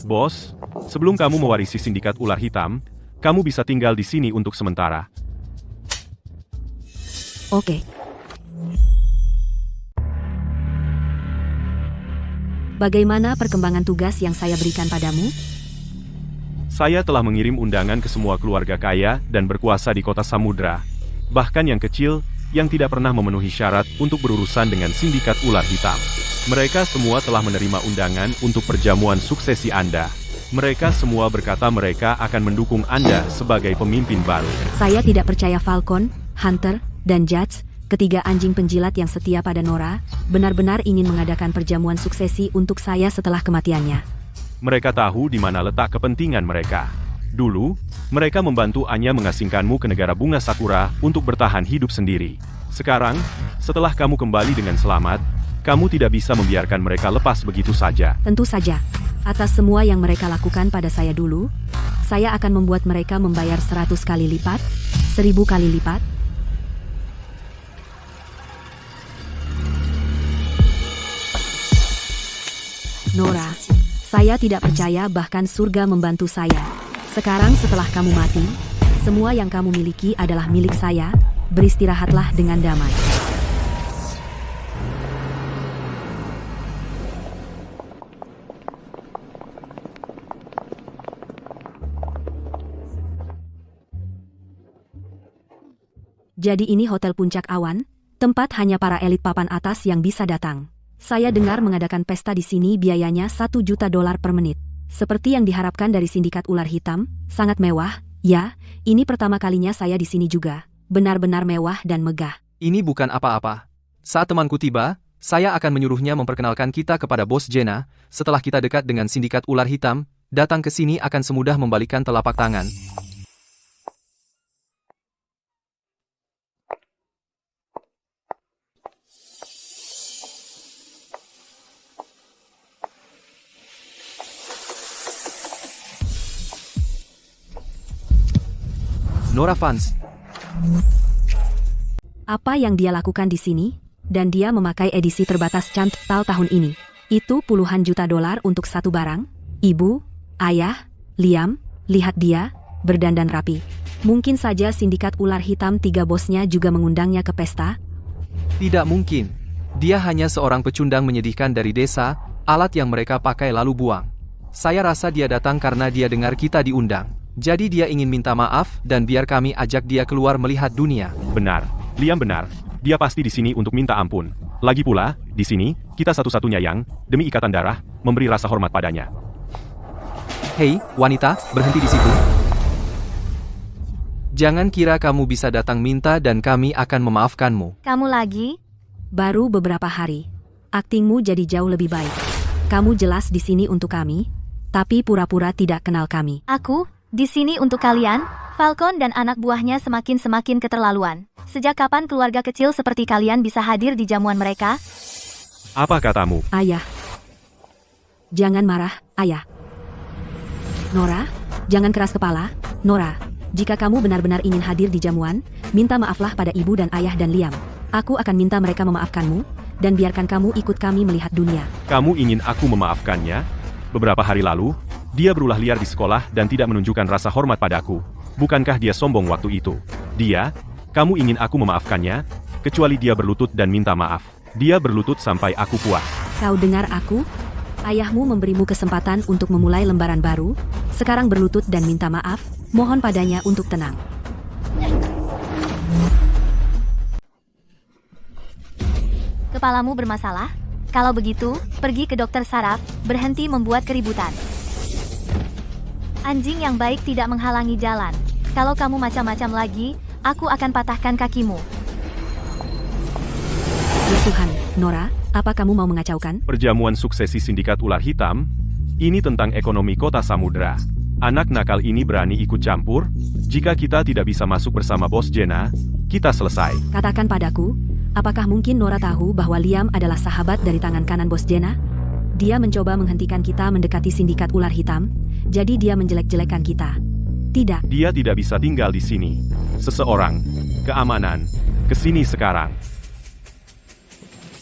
Bos, sebelum kamu mewarisi Sindikat Ular Hitam, kamu bisa tinggal di sini untuk sementara. Oke. Bagaimana perkembangan tugas yang saya berikan padamu? Saya telah mengirim undangan ke semua keluarga kaya dan berkuasa di kota Samudra, bahkan yang kecil, yang tidak pernah memenuhi syarat untuk berurusan dengan Sindikat Ular Hitam. Mereka semua telah menerima undangan untuk perjamuan suksesi Anda. Mereka semua berkata mereka akan mendukung Anda sebagai pemimpin baru. Saya tidak percaya Falcon, Hunter, dan Judge, ketiga anjing penjilat yang setia pada Nora, benar-benar ingin mengadakan perjamuan suksesi untuk saya setelah kematiannya. Mereka tahu di mana letak kepentingan mereka. Dulu, mereka membantu Anya mengasingkanmu ke negara bunga Sakura untuk bertahan hidup sendiri. Sekarang, setelah kamu kembali dengan selamat, kamu tidak bisa membiarkan mereka lepas begitu saja. Tentu saja. Atas semua yang mereka lakukan pada saya dulu, saya akan membuat mereka membayar 100 kali lipat, 1000 kali lipat. Nora, saya tidak percaya bahkan surga membantu saya. Sekarang setelah kamu mati, semua yang kamu miliki adalah milik saya, beristirahatlah dengan damai. Jadi ini Hotel Puncak Awan, tempat hanya para elit papan atas yang bisa datang. Saya dengar mengadakan pesta di sini biayanya $1 juta per menit. Seperti yang diharapkan dari sindikat ular hitam, sangat mewah. Ya, ini pertama kalinya saya di sini juga. Benar-benar mewah dan megah. Ini bukan apa-apa. Saat temanku tiba, saya akan menyuruhnya memperkenalkan kita kepada Bos Jenna. Setelah kita dekat dengan sindikat ular hitam, datang ke sini akan semudah membalikan telapak tangan. Nora Fans. Apa yang dia lakukan di sini? Dan dia memakai edisi terbatas Chantal tahun ini. Itu puluhan juta dolar untuk satu barang. Ibu, ayah, Liam, lihat dia, berdandan rapi. Mungkin saja sindikat ular hitam 3 bosnya juga mengundangnya ke pesta. Tidak mungkin. Dia hanya seorang pecundang menyedihkan dari desa, alat yang mereka pakai lalu buang. Saya rasa dia datang karena dia dengar kita diundang. Jadi dia ingin minta maaf dan biar kami ajak dia keluar melihat dunia. Benar, Liam benar. Dia pasti di sini untuk minta ampun. Lagi pula, di sini, kita satu-satunya yang, demi ikatan darah, memberi rasa hormat padanya. Hei, wanita, berhenti di situ. Jangan kira kamu bisa datang minta dan kami akan memaafkanmu. Kamu lagi? Baru beberapa hari. Aktingmu jadi jauh lebih baik. Kamu jelas di sini untuk kami, tapi pura-pura tidak kenal kami. Aku? Di sini untuk kalian? Falcon dan anak buahnya semakin keterlaluan. Sejak kapan keluarga kecil seperti kalian bisa hadir di jamuan mereka? Apa katamu? Ayah. Jangan marah, ayah. Nora, jangan keras kepala. Nora, jika kamu benar-benar ingin hadir di jamuan, minta maaflah pada ibu dan ayah dan Liam. Aku akan minta mereka memaafkanmu, dan biarkan kamu ikut kami melihat dunia. Kamu ingin aku memaafkannya? Beberapa hari lalu, dia berulah liar di sekolah dan tidak menunjukkan rasa hormat padaku. Bukankah dia sombong waktu itu? Kamu ingin aku memaafkannya? Kecuali dia berlutut dan minta maaf. Dia berlutut sampai aku puas. Kau dengar aku? Ayahmu memberimu kesempatan untuk memulai lembaran baru. Sekarang berlutut dan minta maaf. Mohon padanya untuk tenang. Kepalamu bermasalah? Kalau begitu, pergi ke dokter saraf, berhenti membuat keributan. Anjing yang baik tidak menghalangi jalan. Kalau kamu macam-macam lagi, aku akan patahkan kakimu. Ya Tuhan, Nora, apa kamu mau mengacaukan? Perjamuan suksesi sindikat ular hitam? Ini tentang ekonomi kota samudera. Anak nakal ini berani ikut campur? Jika kita tidak bisa masuk bersama Bos Jenna, kita selesai. Katakan padaku, apakah mungkin Nora tahu bahwa Liam adalah sahabat dari tangan kanan Bos Jenna? Dia mencoba menghentikan kita mendekati sindikat ular hitam, jadi dia menjelek-jelekan kita. Tidak. Dia tidak bisa tinggal di sini. Seseorang, keamanan, kesini sekarang.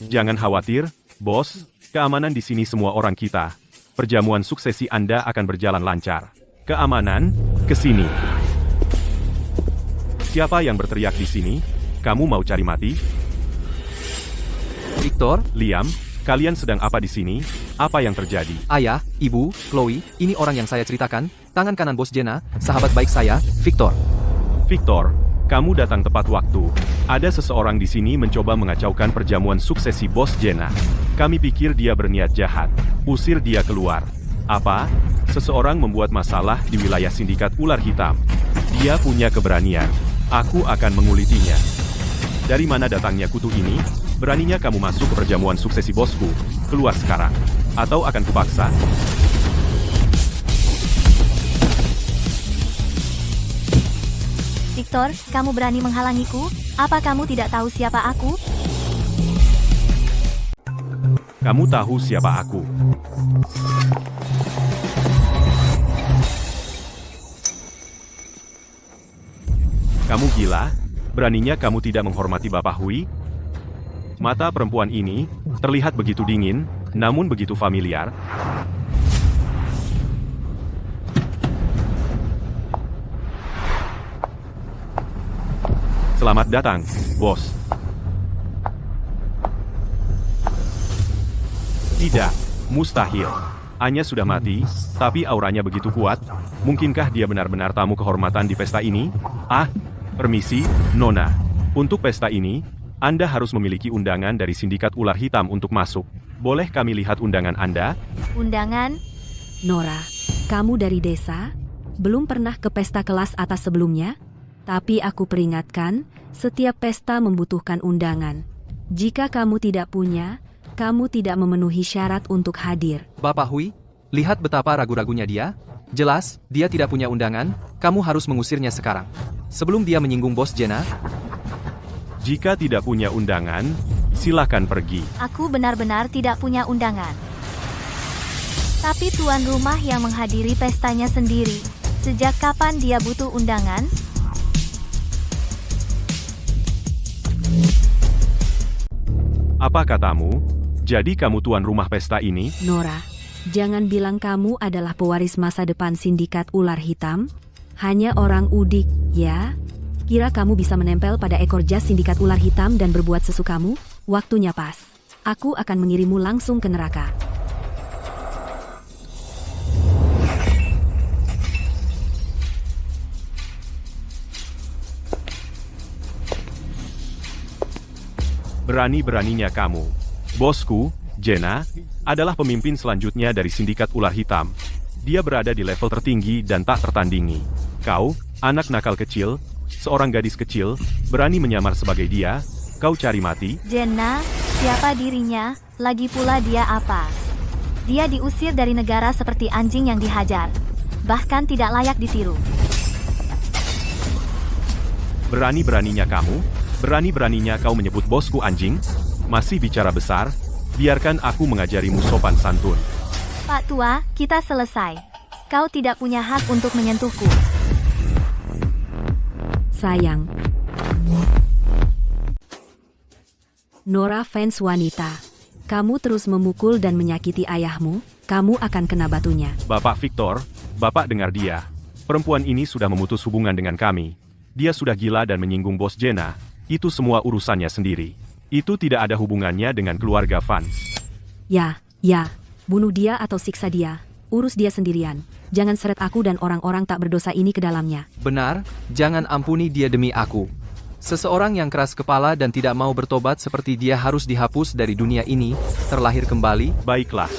Jangan khawatir, bos, keamanan di sini semua orang kita. Perjamuan suksesi Anda akan berjalan lancar. Keamanan, kesini. Siapa yang berteriak di sini? Kamu mau cari mati? Victor, Liam, kalian sedang apa di sini? Apa yang terjadi? ayah, ibu, Chloe, ini orang yang saya ceritakan, tangan kanan Bos Jenna, sahabat baik saya, Victor. Victor, kamu datang tepat waktu. Ada seseorang di sini mencoba mengacaukan perjamuan suksesi Bos Jenna. Kami pikir dia berniat jahat. Usir dia keluar. Apa? Seseorang membuat masalah di wilayah sindikat ular hitam. Dia punya keberanian. Aku akan mengulitinya. Dari mana datangnya kutu ini? Beraninya kamu masuk ke perjamuan suksesi bosku. Keluar sekarang. Atau akan kupaksa. Victor, kamu berani menghalangiku? Apa kamu tidak tahu siapa aku? Kamu tahu siapa aku. Kamu gila? Beraninya kamu tidak menghormati Bapak Hui? Mata perempuan ini terlihat begitu dingin, namun begitu familiar. Selamat datang, bos. Tidak, mustahil. Anya sudah mati, tapi auranya begitu kuat. Mungkinkah dia benar-benar tamu kehormatan di pesta ini? Ah, permisi, Nona. Untuk pesta ini, Anda harus memiliki undangan dari Sindikat Ular Hitam untuk masuk. Boleh kami lihat undangan Anda? Undangan? Nora, kamu dari desa? Belum pernah ke pesta kelas atas sebelumnya? Tapi aku peringatkan, setiap pesta membutuhkan undangan. Jika kamu tidak punya, kamu tidak memenuhi syarat untuk hadir. Bapak Hui, lihat betapa ragu-ragunya dia. Jelas, dia tidak punya undangan, kamu harus mengusirnya sekarang. Sebelum dia menyinggung bos Jenna. Jika tidak punya undangan, silakan pergi. Aku benar-benar tidak punya undangan. Tapi tuan rumah yang menghadiri pestanya sendiri. Sejak kapan dia butuh undangan? Apa katamu? Jadi kamu tuan rumah pesta ini? Nora, jangan bilang kamu adalah pewaris masa depan Sindikat Ular Hitam. Hanya orang udik, ya? Kira kamu bisa menempel pada ekor jas Sindikat Ular Hitam dan berbuat sesukamu? Waktunya pas. Aku akan mengirimmu langsung ke neraka. Berani-beraninya kamu. Bosku, Jenna, adalah pemimpin selanjutnya dari Sindikat Ular Hitam. Dia berada di level tertinggi dan tak tertandingi. Kau, anak nakal kecil, seorang gadis kecil, berani menyamar sebagai dia, kau cari mati? Jenna, siapa dirinya? Lagi pula dia apa? Dia diusir dari negara seperti anjing yang dihajar. Bahkan tidak layak ditiru. Berani-beraninya kamu? Berani-beraninya kau menyebut bosku anjing? Masih bicara besar? Biarkan aku mengajarimu sopan santun. Pak Tua, kita selesai. Kau tidak punya hak untuk menyentuhku. Sayang. Nora fans wanita. Kamu terus memukul dan menyakiti ayahmu, kamu akan kena batunya. Bapak Victor, Bapak dengar dia. Perempuan ini sudah memutus hubungan dengan kami. Dia sudah gila dan menyinggung bos Jenna. Itu semua urusannya sendiri. Itu tidak ada hubungannya dengan keluarga fans. Ya, bunuh dia atau siksa dia. Urus dia sendirian. Jangan seret aku dan orang-orang tak berdosa ini ke dalamnya. Benar, jangan ampuni dia demi aku. Seseorang yang keras kepala dan tidak mau bertobat seperti dia harus dihapus dari dunia ini, terlahir kembali. Baiklah.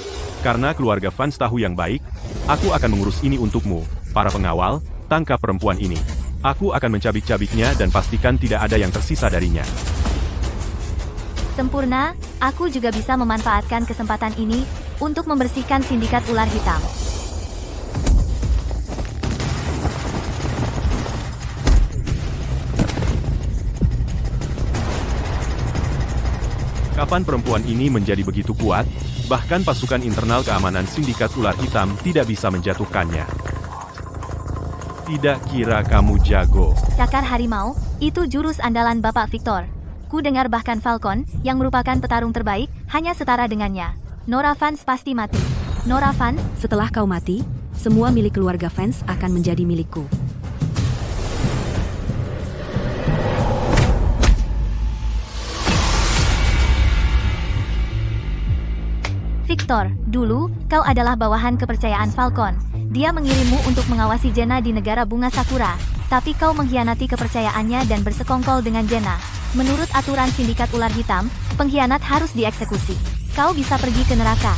Karena keluarga fans tahu yang baik, aku akan mengurus ini untukmu. Para pengawal, tangkap perempuan ini. Aku akan mencabik-cabiknya dan pastikan tidak ada yang tersisa darinya. Sempurna, aku juga bisa memanfaatkan kesempatan ini untuk membersihkan Sindikat Ular Hitam. Kapan perempuan ini menjadi begitu kuat? Bahkan pasukan internal keamanan Sindikat Ular Hitam tidak bisa menjatuhkannya. Tidak kira kamu jago. Cakar harimau, itu jurus andalan Bapak Victor. Ku dengar bahkan Falcon, yang merupakan petarung terbaik, hanya setara dengannya. Nora Fans pasti mati. Nora Fans, Setelah kau mati, semua milik keluarga fans akan menjadi milikku. Victor, dulu, kau adalah bawahan kepercayaan Falcon. Dia mengirimmu untuk mengawasi Jenna di negara bunga Sakura. Tapi kau mengkhianati kepercayaannya dan bersekongkol dengan Jenna. Menurut aturan Sindikat Ular Hitam, pengkhianat harus dieksekusi. Kau bisa pergi ke neraka.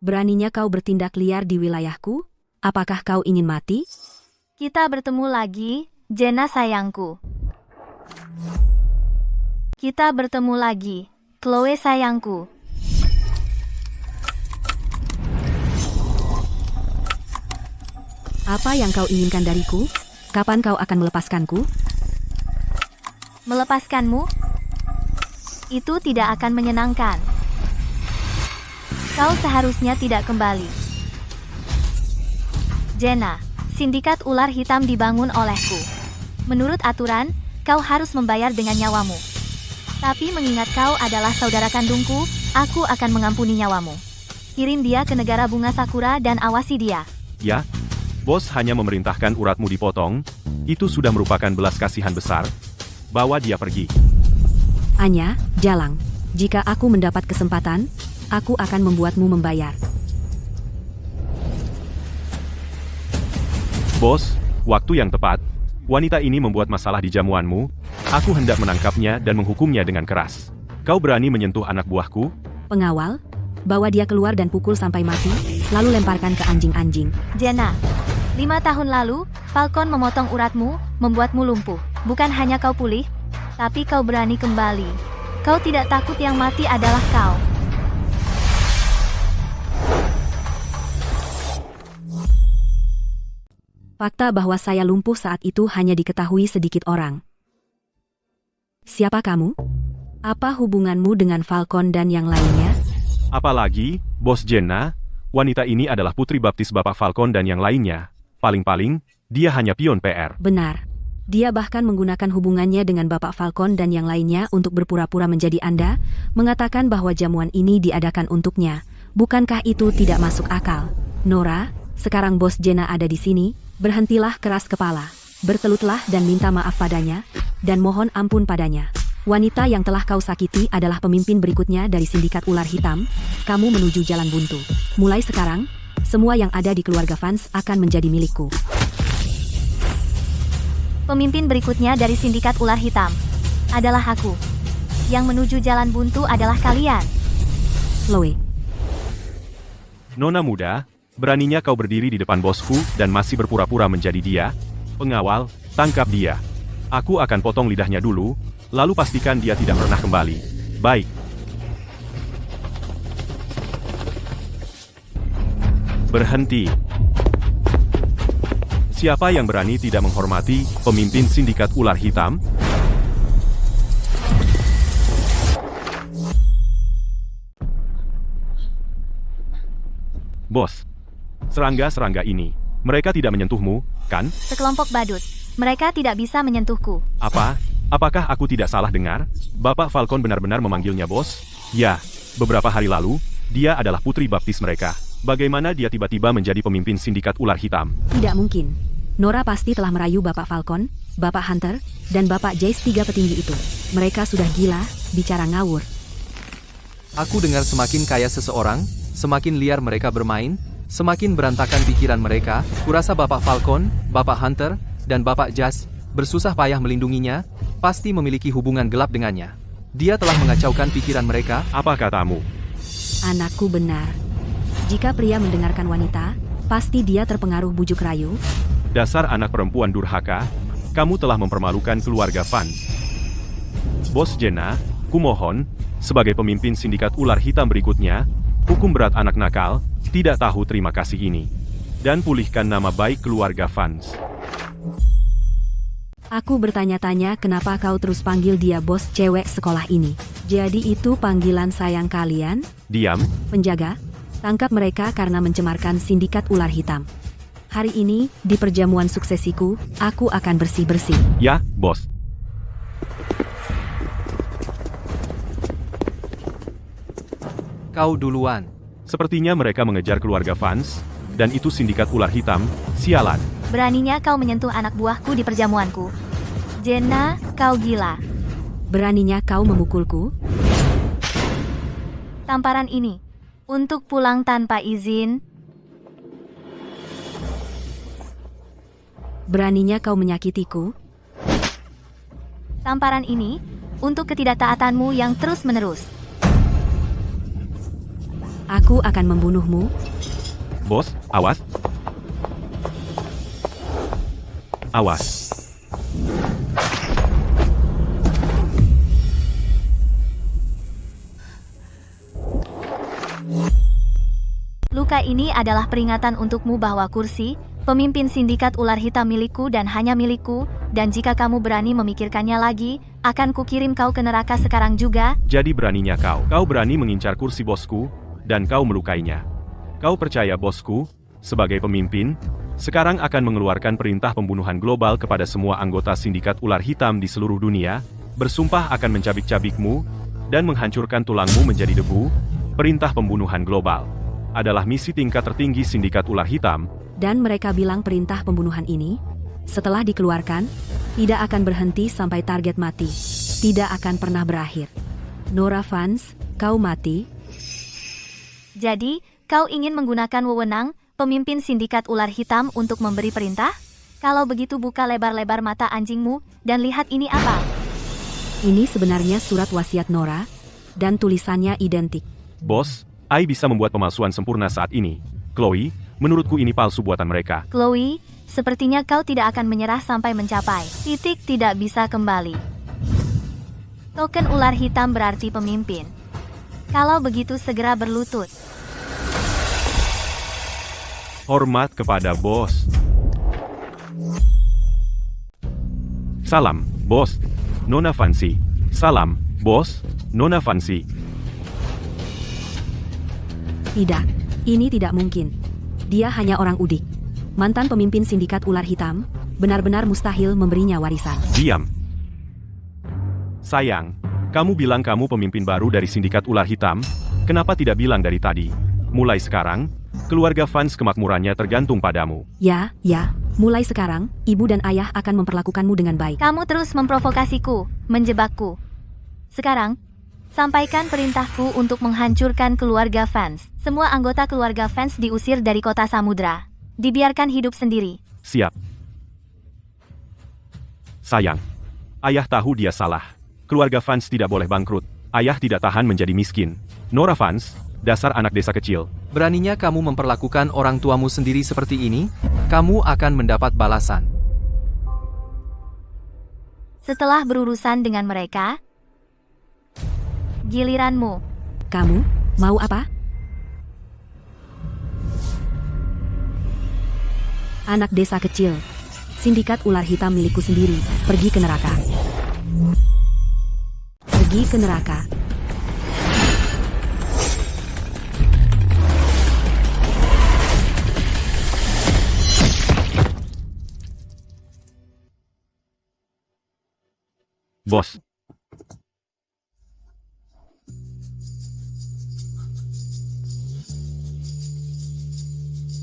Beraninya kau bertindak liar di wilayahku? Apakah kau ingin mati? Kita bertemu lagi, Jenna sayangku. Kita bertemu lagi, Chloe sayangku. Apa yang kau inginkan dariku? Kapan kau akan melepaskanku? Melepaskanmu? Itu tidak akan menyenangkan. Kau seharusnya tidak kembali. Jenna, Sindikat Ular Hitam dibangun olehku. Menurut aturan, kau harus membayar dengan nyawamu. Tapi mengingat kau adalah saudara kandungku, aku akan mengampuni nyawamu. Kirim dia ke negara bunga Sakura dan awasi dia. Ya, bos hanya memerintahkan uratmu dipotong. Itu sudah merupakan belas kasihan besar. Bawa dia pergi. Anya, Jalang. Jika aku mendapat kesempatan, aku akan membuatmu membayar. Bos, waktu yang tepat. Wanita ini membuat masalah di jamuanmu. Aku hendak menangkapnya dan menghukumnya dengan keras. Kau berani menyentuh anak buahku? Pengawal, bawa dia keluar dan pukul sampai mati, lalu lemparkan ke anjing-anjing. Jenna, 5 tahun lalu, Falcon memotong uratmu, membuatmu lumpuh. Bukan hanya kau pulih, tapi kau berani kembali. Kau tidak takut yang mati adalah kau. Fakta bahwa saya lumpuh saat itu hanya diketahui sedikit orang. Siapa kamu? Apa hubunganmu dengan Falcon dan yang lainnya? Apalagi, Bos Jenna, wanita ini adalah putri baptis Bapak Falcon dan yang lainnya. Paling-paling, dia hanya pion PR. Benar. Dia bahkan menggunakan hubungannya dengan Bapak Falcon dan yang lainnya untuk berpura-pura menjadi Anda, mengatakan bahwa jamuan ini diadakan untuknya. Bukankah itu tidak masuk akal? Nora, sekarang Bos Jenna ada di sini, berhentilah keras kepala, bertelutlah dan minta maaf padanya, dan mohon ampun padanya. Wanita yang telah kau sakiti adalah pemimpin berikutnya dari sindikat ular hitam. Kamu menuju jalan buntu. Mulai sekarang, semua yang ada di keluarga Vance akan menjadi milikku. Pemimpin berikutnya dari sindikat ular hitam adalah aku. Yang menuju jalan buntu adalah kalian. Chloe, Nona muda, beraninya kau berdiri di depan bosku dan masih berpura-pura menjadi dia? Pengawal, tangkap dia. Aku akan potong lidahnya dulu, lalu pastikan dia tidak pernah kembali. Baik. Berhenti. Siapa yang berani tidak menghormati pemimpin sindikat ular hitam? Bos, serangga-serangga ini, mereka tidak menyentuhmu, kan? Sekelompok badut. Mereka tidak bisa menyentuhku. Apa? Apakah aku tidak salah dengar? Bapak Falcon benar-benar memanggilnya bos? Ya, beberapa hari lalu, dia adalah putri baptis mereka. Bagaimana dia tiba-tiba menjadi pemimpin sindikat ular hitam? tidak mungkin. Nora pasti telah merayu Bapak Falcon, Bapak Hunter, dan Bapak Jace, 3 petinggi itu. Mereka sudah gila, bicara ngawur. Aku dengar semakin kaya seseorang, semakin liar mereka bermain, semakin berantakan pikiran mereka. Kurasa Bapak Falcon, Bapak Hunter, dan Bapak Jas bersusah payah melindunginya, pasti memiliki hubungan gelap dengannya. Dia telah mengacaukan pikiran mereka. Apa katamu? Anakku benar. Jika pria mendengarkan wanita, pasti dia terpengaruh bujuk rayu. Dasar anak perempuan durhaka, kamu telah mempermalukan keluarga Vance. Bos Jenna, kumohon, sebagai pemimpin sindikat ular hitam berikutnya, hukum berat anak nakal, tidak tahu terima kasih ini. Dan pulihkan nama baik keluarga Vance. Aku bertanya-tanya kenapa kau terus panggil dia bos cewek sekolah ini. Jadi itu panggilan sayang kalian? Diam, Penjaga, tangkap mereka karena mencemarkan sindikat ular hitam. Hari ini, di perjamuan suksesiku, aku akan bersih-bersih. ya, bos. Kau duluan. Sepertinya mereka mengejar keluarga Vance, dan itu sindikat ular hitam, sialan. Beraninya kau menyentuh anak buahku di perjamuanku. Jenna, kau gila. Beraninya kau memukulku? Tamparan ini untuk pulang tanpa izin. Beraninya kau menyakitiku? Tamparan ini untuk ketidaktaatanmu yang terus-menerus. Aku akan membunuhmu. Bos, awas. Awas. Luka ini adalah peringatan untukmu bahwa kursi pemimpin sindikat ular hitam milikku dan hanya milikku, dan jika kamu berani memikirkannya lagi, akan kukirim kau ke neraka sekarang juga. Jadi beraninya kau. Kau berani mengincar kursi bosku, dan kau melukainya. Kau percaya bosku, sebagai pemimpin, sekarang akan mengeluarkan perintah pembunuhan global kepada semua anggota sindikat ular hitam di seluruh dunia, bersumpah akan mencabik-cabikmu, dan menghancurkan tulangmu menjadi debu. Perintah pembunuhan global adalah misi tingkat tertinggi sindikat ular hitam. Dan mereka bilang perintah pembunuhan ini, setelah dikeluarkan, tidak akan berhenti sampai target mati. Tidak akan pernah berakhir. Nora Vance, kau mati? Jadi, kau ingin menggunakan wewenang pemimpin sindikat ular hitam untuk memberi perintah? Kalau begitu buka lebar-lebar mata anjingmu dan lihat ini apa. Ini sebenarnya surat wasiat Nora, dan tulisannya identik. Bos, Ai bisa membuat pemalsuan sempurna saat ini. Chloe, menurutku ini palsu buatan mereka. Chloe, sepertinya kau tidak akan menyerah sampai mencapai titik tidak bisa kembali. Token ular hitam berarti pemimpin. Kalau begitu segera berlutut. Hormat kepada bos. Salam, bos. Nona Fancy. Salam, bos. Nona Fancy. Tidak, ini tidak mungkin. Dia hanya orang udik. Mantan pemimpin sindikat ular hitam, benar-benar mustahil memberinya warisan. Diam. Sayang, kamu bilang kamu pemimpin baru dari sindikat ular hitam, kenapa tidak bilang dari tadi? Mulai sekarang, keluarga Vance kemakmurannya tergantung padamu. Ya, mulai sekarang, ibu dan ayah akan memperlakukanmu dengan baik. Kamu terus memprovokasiku, menjebakku. Sekarang, sampaikan perintahku untuk menghancurkan keluarga Vance. Semua anggota keluarga Vance diusir dari kota Samudra. Dibiarkan hidup sendiri. Siap. Sayang, ayah tahu dia salah. Keluarga Vance tidak boleh bangkrut. Ayah tidak tahan menjadi miskin. Nora Vance, dasar anak desa kecil. Beraninya kamu memperlakukan orang tuamu sendiri seperti ini? Kamu akan mendapat balasan. Setelah berurusan dengan mereka, giliranmu. Kamu, mau apa? Anak desa kecil. Sindikat ular hitam milikku sendiri. Pergi ke neraka. Pergi ke neraka. Bos.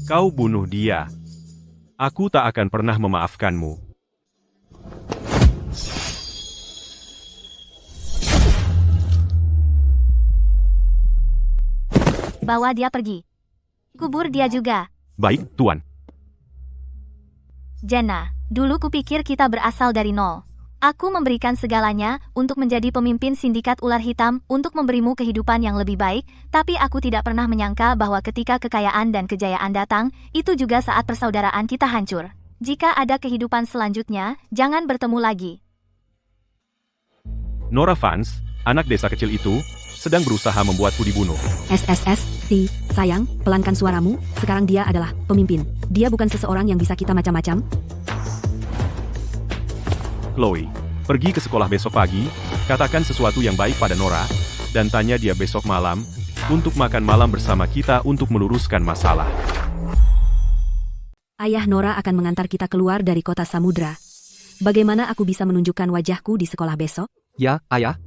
Kau bunuh dia. Aku tak akan pernah memaafkanmu. Bawa dia pergi. Kubur dia juga. Baik, Tuan. Jenna, dulu kupikir kita berasal dari nol. Aku memberikan segalanya untuk menjadi pemimpin sindikat ular hitam untuk memberimu kehidupan yang lebih baik, tapi aku tidak pernah menyangka bahwa ketika kekayaan dan kejayaan datang, itu juga saat persaudaraan kita hancur. Jika ada kehidupan selanjutnya, jangan bertemu lagi. Nora Vance, anak desa kecil itu, sedang berusaha membuatku dibunuh. Sayang, pelankan suaramu, sekarang dia adalah pemimpin. Dia bukan seseorang yang bisa kita macam-macam. Chloe, pergi ke sekolah besok pagi, katakan sesuatu yang baik pada Nora, dan tanya dia besok malam, untuk makan malam bersama kita untuk meluruskan masalah. Ayah Nora akan mengantar kita keluar dari kota Samudra. Bagaimana aku bisa menunjukkan wajahku di sekolah besok? Ya, ayah.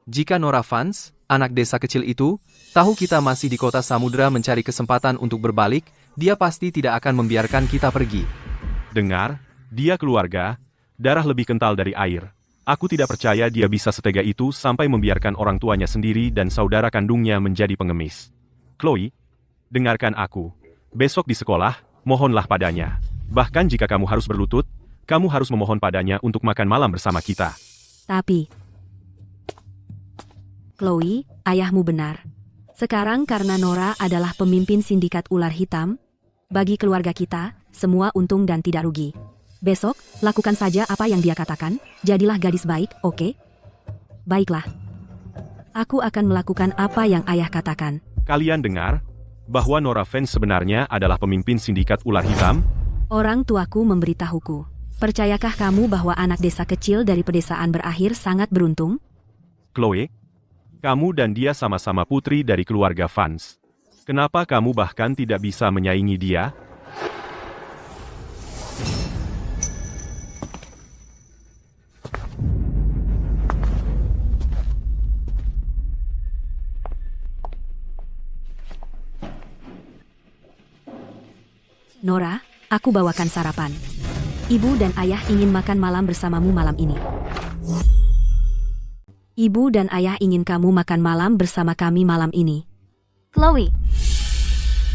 Jika Nora Vance, anak desa kecil itu, tahu kita masih di kota Samudra mencari kesempatan untuk berbalik, dia pasti tidak akan membiarkan kita pergi. Dengar, dia keluarga, darah lebih kental dari air. Aku tidak percaya dia bisa setega itu sampai membiarkan orang tuanya sendiri dan saudara kandungnya menjadi pengemis. Chloe, dengarkan aku. Besok di sekolah, mohonlah padanya. Bahkan jika kamu harus berlutut, kamu harus memohon padanya untuk makan malam bersama kita. Tapi, Chloe, ayahmu benar. Sekarang karena Nora adalah pemimpin sindikat ular hitam, bagi keluarga kita, semua untung dan tidak rugi. Besok, lakukan saja apa yang dia katakan, jadilah gadis baik, oke? Baiklah. Aku akan melakukan apa yang ayah katakan. Kalian dengar, bahwa Nora Vance sebenarnya adalah pemimpin sindikat ular hitam? Orang tuaku memberitahuku. Percayakah kamu bahwa anak desa kecil dari pedesaan berakhir sangat beruntung? Chloe, kamu dan dia sama-sama putri dari keluarga Vance. Kenapa kamu bahkan tidak bisa menyaingi dia? Nora, aku bawakan sarapan. Ibu dan ayah ingin makan malam bersamamu malam ini. Ibu dan ayah ingin kamu makan malam bersama kami malam ini. Chloe,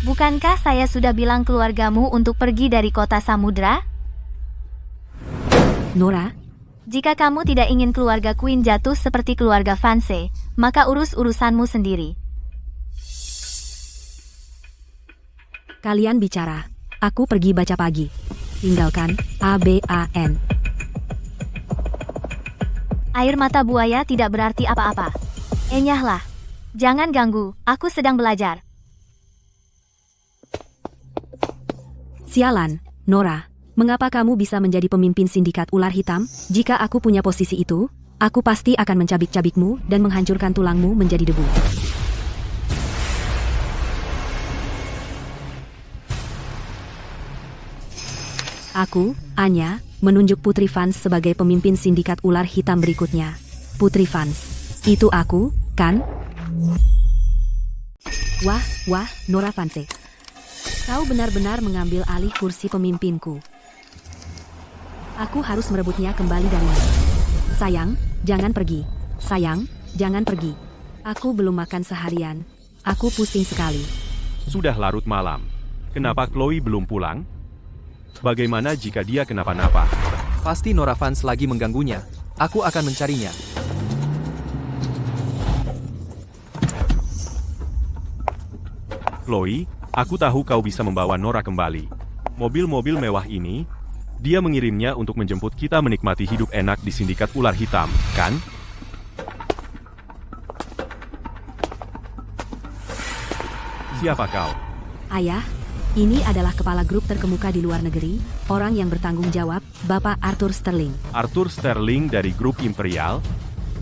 bukankah saya sudah bilang keluargamu untuk pergi dari kota samudra? Nora, Jika kamu tidak ingin keluarga Queen jatuh seperti keluarga Vance, maka urus urusanmu sendiri. kalian bicara. Aku pergi baca pagi. Tinggalkan, ABAN. Air mata buaya tidak berarti apa-apa. Enyahlah. Jangan ganggu, aku sedang belajar. Sialan, Nora. Mengapa kamu bisa menjadi pemimpin sindikat ular hitam? Jika aku punya posisi itu, aku pasti akan mencabik-cabikmu dan menghancurkan tulangmu menjadi debu. Aku, Anya, menunjuk Putri Vance sebagai pemimpin sindikat ular hitam berikutnya. Putri Vance. Itu aku, kan? Wah, Nora Vance. Kau benar-benar mengambil alih kursi pemimpinku. Aku harus merebutnya kembali darimu. Sayang, jangan pergi. Sayang, jangan pergi. Aku belum makan seharian. Aku pusing sekali. Sudah larut malam. Kenapa Chloe belum pulang? Bagaimana jika dia kenapa-napa? Pasti Nora Vance lagi mengganggunya. Aku akan mencarinya. Chloe, aku tahu kau bisa membawa Nora kembali. Mobil-mobil mewah ini, dia mengirimnya untuk menjemput kita menikmati hidup enak di sindikat ular hitam, kan? Siapa kau? Ayah, ini adalah kepala grup terkemuka di luar negeri, orang yang bertanggung jawab, Bapak Arthur Sterling. Arthur Sterling dari grup Imperial?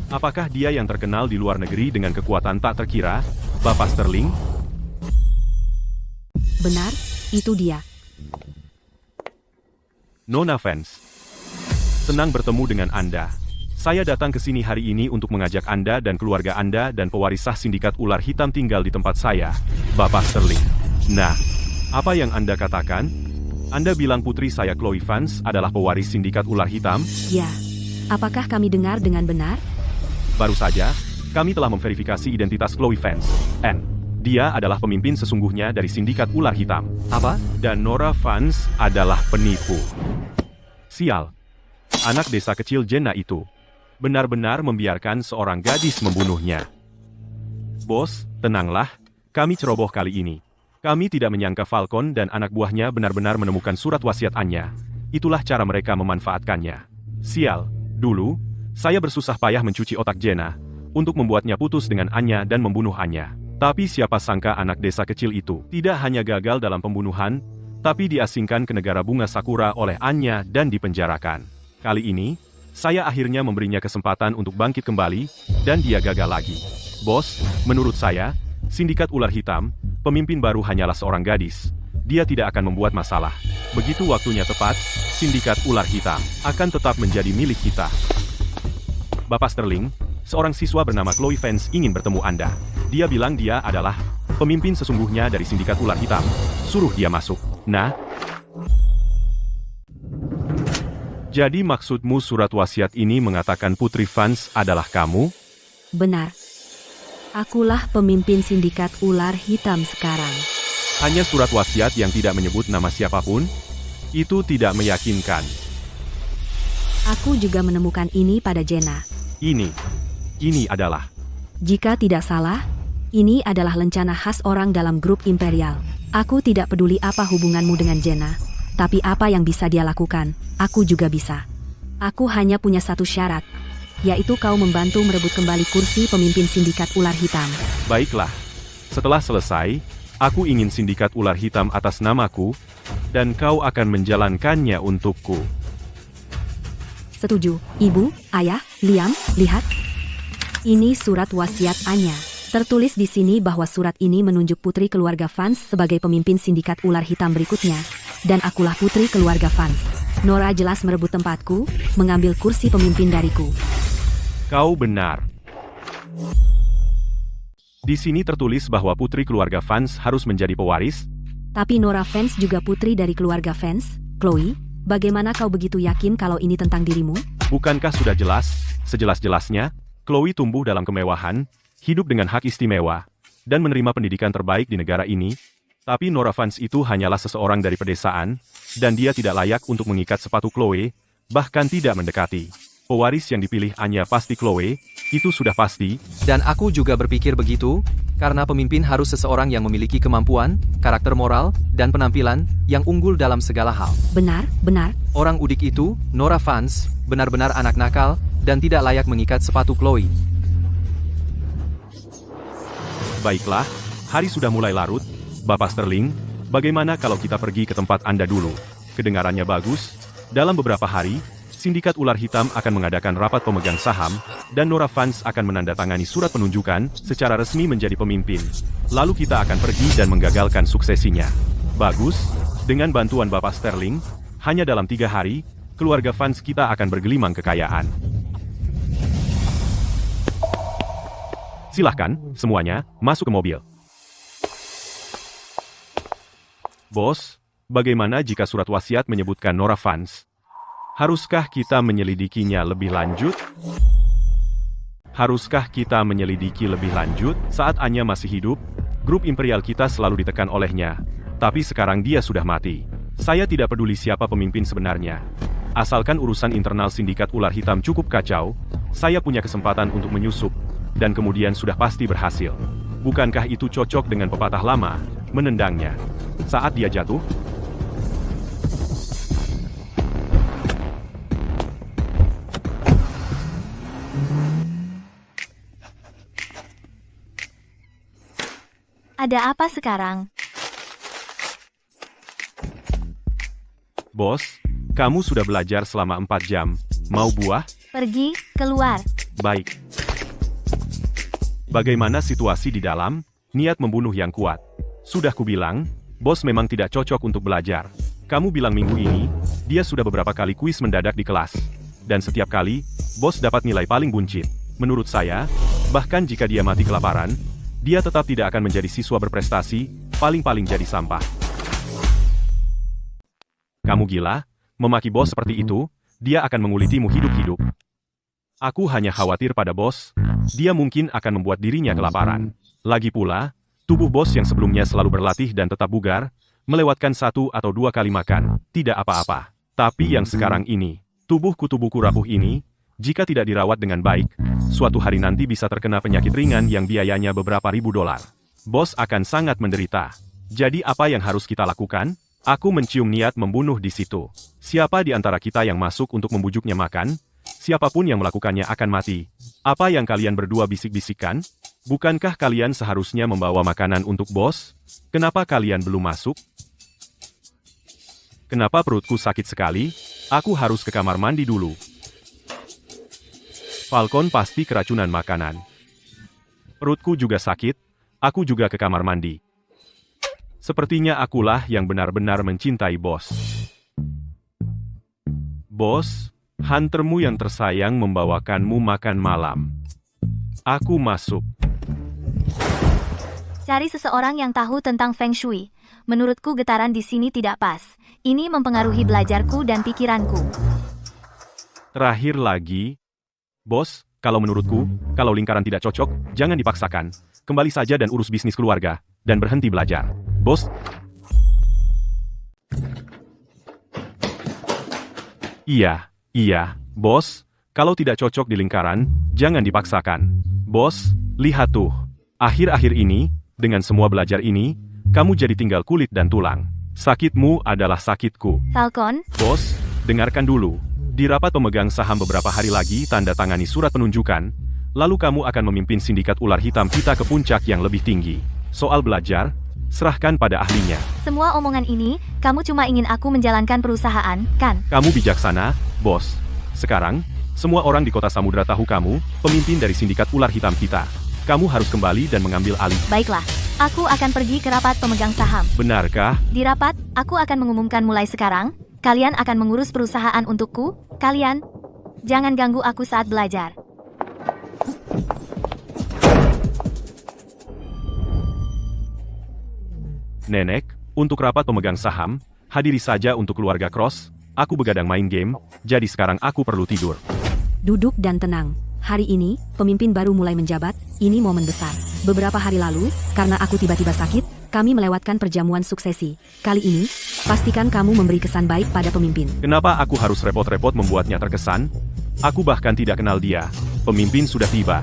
Apakah dia yang terkenal di luar negeri dengan kekuatan tak terkira, Bapak Sterling? Benar, itu dia. Nona Vance. Senang bertemu dengan Anda. Saya datang ke sini hari ini untuk mengajak Anda dan keluarga Anda dan pewaris sah sindikat ular hitam tinggal di tempat saya, Bapak Sterling. Nah, apa yang Anda katakan? Anda bilang putri saya Chloe Vance adalah pewaris sindikat ular hitam? Ya, apakah kami dengar dengan benar? Baru saja, kami telah memverifikasi identitas Chloe Vance. Dia adalah pemimpin sesungguhnya dari sindikat ular hitam. Apa? Dan Nora Vance adalah penipu. Sial. Anak desa kecil Jenna itu benar-benar membiarkan seorang gadis membunuhnya. Bos, tenanglah. Kami ceroboh kali ini. Kami tidak menyangka Falcon dan anak buahnya benar-benar menemukan surat wasiat Anya. Itulah cara mereka memanfaatkannya. Sial. Dulu, saya bersusah payah mencuci otak Jenna untuk membuatnya putus dengan Anya dan membunuh Anya. Tapi siapa sangka anak desa kecil itu tidak hanya gagal dalam pembunuhan, tapi diasingkan ke negara bunga Sakura oleh Anya dan dipenjarakan. Kali ini, saya akhirnya memberinya kesempatan untuk bangkit kembali, dan dia gagal lagi. Bos, menurut saya, sindikat ular hitam, pemimpin baru hanyalah seorang gadis. Dia tidak akan membuat masalah. Begitu waktunya tepat, sindikat ular hitam akan tetap menjadi milik kita. Bapak Sterling, seorang siswa bernama Chloe Vance ingin bertemu Anda. Dia bilang dia adalah pemimpin sesungguhnya dari sindikat ular hitam. Suruh dia masuk. Nah, jadi maksudmu surat wasiat ini mengatakan Putri Vance adalah kamu? Benar. Akulah pemimpin sindikat ular hitam sekarang. Hanya surat wasiat yang tidak menyebut nama siapapun? Itu tidak meyakinkan. Aku juga menemukan ini pada Jenna. Ini adalah... Jika tidak salah, ini adalah lencana khas orang dalam grup Imperial. Aku tidak peduli apa hubunganmu dengan Jenna, tapi apa yang bisa dia lakukan, aku juga bisa. Aku hanya punya satu syarat, yaitu kau membantu merebut kembali kursi pemimpin sindikat ular hitam. Baiklah. Setelah selesai, aku ingin sindikat ular hitam atas namaku, dan kau akan menjalankannya untukku. Setuju, Ibu, Ayah, Liam, lihat. Ini surat wasiat Anya. Tertulis di sini bahwa surat ini menunjuk putri keluarga Vance sebagai pemimpin sindikat ular hitam berikutnya, dan akulah putri keluarga Vance. Nora jelas merebut tempatku, mengambil kursi pemimpin dariku. Kau benar. Di sini tertulis bahwa putri keluarga Vance harus menjadi pewaris. Tapi Nora Vance juga putri dari keluarga Vance. Chloe, bagaimana kau begitu yakin kalau ini tentang dirimu? Bukankah sudah jelas, sejelas-jelasnya, Chloe tumbuh dalam kemewahan, hidup dengan hak istimewa, dan menerima pendidikan terbaik di negara ini. Tapi Nora Vance itu hanyalah seseorang dari pedesaan, dan dia tidak layak untuk mengikat sepatu Chloe, bahkan tidak mendekati. Pewaris yang dipilih hanya pasti Chloe, itu sudah pasti. Dan aku juga berpikir begitu, karena pemimpin harus seseorang yang memiliki kemampuan, karakter moral, dan penampilan yang unggul dalam segala hal. Benar, benar. Orang udik itu, Nora Vance, benar-benar anak nakal, dan tidak layak mengikat sepatu Chloe. Baiklah, hari sudah mulai larut. Bapak Sterling, bagaimana kalau kita pergi ke tempat Anda dulu? Kedengarannya bagus. Dalam beberapa hari, Sindikat Ular Hitam akan mengadakan rapat pemegang saham, dan Nora Vance akan menandatangani surat penunjukan secara resmi menjadi pemimpin. Lalu kita akan pergi dan menggagalkan suksesinya. Bagus, dengan bantuan Bapak Sterling, hanya dalam 3 hari, keluarga Vance kita akan bergelimang kekayaan. Silahkan, semuanya, masuk ke mobil. Bos, bagaimana jika surat wasiat menyebutkan Nora Vance? Haruskah kita menyelidikinya lebih lanjut? Haruskah kita menyelidiki lebih lanjut? Saat Anya masih hidup, grup imperial kita selalu ditekan olehnya. Tapi sekarang dia sudah mati. Saya tidak peduli siapa pemimpin sebenarnya. Asalkan urusan internal Sindikat Ular Hitam cukup kacau, saya punya kesempatan untuk menyusup, dan kemudian sudah pasti berhasil. Bukankah itu cocok dengan pepatah lama, menendangnya saat dia jatuh? Ada apa sekarang? Bos, kamu sudah belajar selama 4 jam. Mau buah? Pergi, keluar. Baik. Bagaimana situasi di dalam? Niat membunuh yang kuat. Sudah kubilang, bos memang tidak cocok untuk belajar. Kamu bilang minggu ini, dia sudah beberapa kali kuis mendadak di kelas. Dan setiap kali, bos dapat nilai paling buncit. Menurut saya, bahkan jika dia mati kelaparan, dia tetap tidak akan menjadi siswa berprestasi, paling-paling jadi sampah. Kamu gila? Memaki bos seperti itu, dia akan mengulitimu hidup-hidup. Aku hanya khawatir pada bos, dia mungkin akan membuat dirinya kelaparan. Lagi pula, tubuh bos yang sebelumnya selalu berlatih dan tetap bugar, melewatkan 1 atau 2 kali makan, tidak apa-apa. Tapi yang sekarang ini, tubuhku rapuh ini, jika tidak dirawat dengan baik, suatu hari nanti bisa terkena penyakit ringan yang biayanya beberapa ribu dolar. Bos akan sangat menderita. Jadi apa yang harus kita lakukan? Aku mencium niat membunuh di situ. Siapa di antara kita yang masuk untuk membujuknya makan? Siapapun yang melakukannya akan mati. Apa yang kalian berdua bisik-bisikkan? Bukankah kalian seharusnya membawa makanan untuk bos? Kenapa kalian belum masuk? Kenapa perutku sakit sekali? Aku harus ke kamar mandi dulu. Falcon pasti keracunan makanan. Perutku juga sakit, aku juga ke kamar mandi. Sepertinya akulah yang benar-benar mencintai bos. Bos, huntermu yang tersayang membawakanmu makan malam. Aku masuk. Cari seseorang yang tahu tentang Feng Shui. Menurutku getaran di sini tidak pas. Ini mempengaruhi belajarku dan pikiranku. Terakhir lagi, bos, kalau menurutku, kalau lingkaran tidak cocok, jangan dipaksakan. Kembali saja dan urus bisnis keluarga, dan berhenti belajar. Bos. Iya, bos, kalau tidak cocok di lingkaran, jangan dipaksakan. Bos, lihat tuh. Akhir-akhir ini, dengan semua belajar ini, kamu jadi tinggal kulit dan tulang. Sakitmu adalah sakitku. Falcon? Bos, dengarkan dulu. Di rapat pemegang saham beberapa hari lagi tanda tangani surat penunjukan, lalu kamu akan memimpin Sindikat Ular Hitam kita ke puncak yang lebih tinggi. Soal belajar, serahkan pada ahlinya. Semua omongan ini, kamu cuma ingin aku menjalankan perusahaan, kan? Kamu bijaksana, bos. Sekarang, semua orang di kota Samudra tahu kamu, pemimpin dari Sindikat Ular Hitam kita. Kamu harus kembali dan mengambil alih. Baiklah, aku akan pergi ke rapat pemegang saham. Benarkah? Di rapat, aku akan mengumumkan mulai sekarang, kalian akan mengurus perusahaan untukku, kalian. Jangan ganggu aku saat belajar. Nenek, untuk rapat pemegang saham, hadiri saja untuk keluarga Cross. Aku begadang main game, jadi sekarang aku perlu tidur. Duduk dan tenang. Hari ini, pemimpin baru mulai menjabat, ini momen besar. Beberapa hari lalu, karena aku tiba-tiba sakit, kami melewatkan perjamuan suksesi. Kali ini, pastikan kamu memberi kesan baik pada pemimpin. Kenapa aku harus repot-repot membuatnya terkesan? Aku bahkan tidak kenal dia. Pemimpin sudah tiba.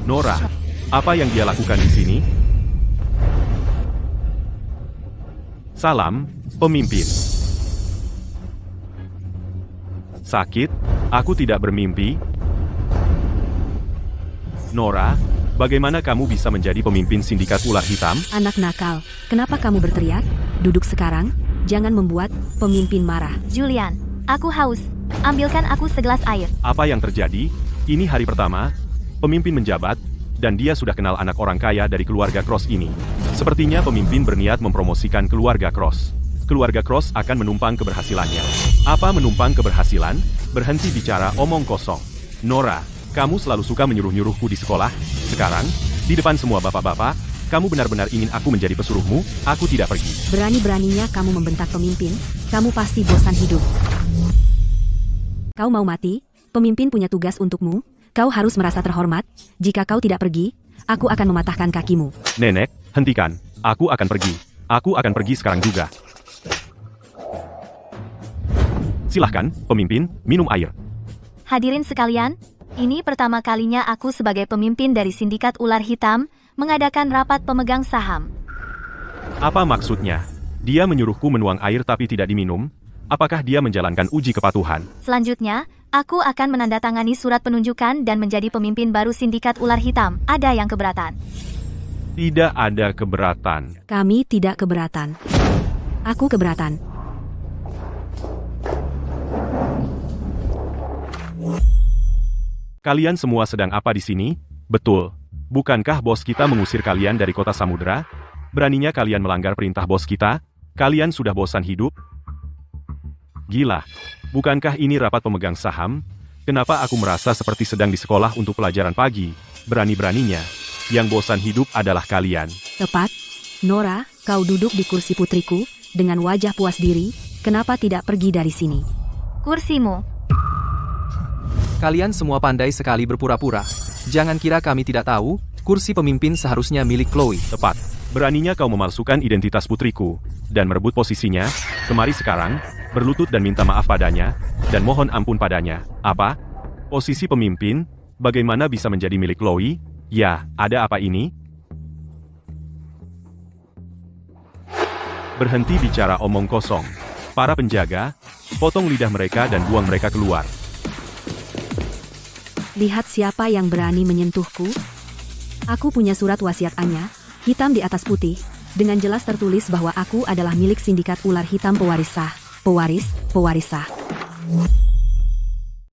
Nora, apa yang dia lakukan di sini? Salam, pemimpin. Sakit? Aku tidak bermimpi. Nora, bagaimana kamu bisa menjadi pemimpin sindikat ular hitam? Anak nakal, kenapa kamu berteriak? Duduk sekarang, jangan membuat pemimpin marah. Julian, aku haus. Ambilkan aku segelas air. Apa yang terjadi? Ini hari pertama, pemimpin menjabat, dan dia sudah kenal anak orang kaya dari keluarga Cross ini. Sepertinya pemimpin berniat mempromosikan keluarga Cross. Keluarga Cross akan menumpang keberhasilannya. Apa menumpang keberhasilan? Berhenti bicara omong kosong. Nora, kamu selalu suka menyuruh-nyuruhku di sekolah. Sekarang, di depan semua bapak-bapak, kamu benar-benar ingin aku menjadi pesuruhmu? Aku tidak pergi. Berani-beraninya kamu membentak pemimpin, kamu pasti bosan hidup. Kau mau mati? Pemimpin punya tugas untukmu. Kau harus merasa terhormat. Jika kau tidak pergi, aku akan mematahkan kakimu. Nenek, hentikan. Aku akan pergi. Aku akan pergi sekarang juga. Silahkan, pemimpin, minum air. Hadirin sekalian, ini pertama kalinya aku sebagai pemimpin dari sindikat ular hitam mengadakan rapat pemegang saham. Apa maksudnya? Dia menyuruhku menuang air tapi tidak diminum? Apakah dia menjalankan uji kepatuhan? Selanjutnya, aku akan menandatangani surat penunjukan dan menjadi pemimpin baru sindikat ular hitam. Ada yang keberatan? Tidak ada keberatan. Kami tidak keberatan. Aku keberatan. Kalian semua sedang apa di sini? Betul. Bukankah bos kita mengusir kalian dari kota Samudra? Beraninya kalian melanggar perintah bos kita? Kalian sudah bosan hidup? Gila. Bukankah ini rapat pemegang saham? Kenapa aku merasa seperti sedang di sekolah untuk pelajaran pagi? Berani-beraninya. Yang bosan hidup adalah kalian. Tepat. Nora, kau duduk di kursi putriku, dengan wajah puas diri, kenapa tidak pergi dari sini? Kursimu. Kalian semua pandai sekali berpura-pura. Jangan kira kami tidak tahu, kursi pemimpin seharusnya milik Chloe. Tepat. Beraninya kau memalsukan identitas putriku, dan merebut posisinya. Kemari sekarang, berlutut dan minta maaf padanya, dan mohon ampun padanya. Apa? Posisi pemimpin? Bagaimana bisa menjadi milik Chloe? Ya, ada apa ini? Berhenti bicara omong kosong. Para penjaga, potong lidah mereka dan buang mereka keluar. Lihat siapa yang berani menyentuhku. Aku punya surat wasiat Anya, hitam di atas putih, dengan jelas tertulis bahwa aku adalah milik sindikat ular hitam pewaris sah. Pewaris sah.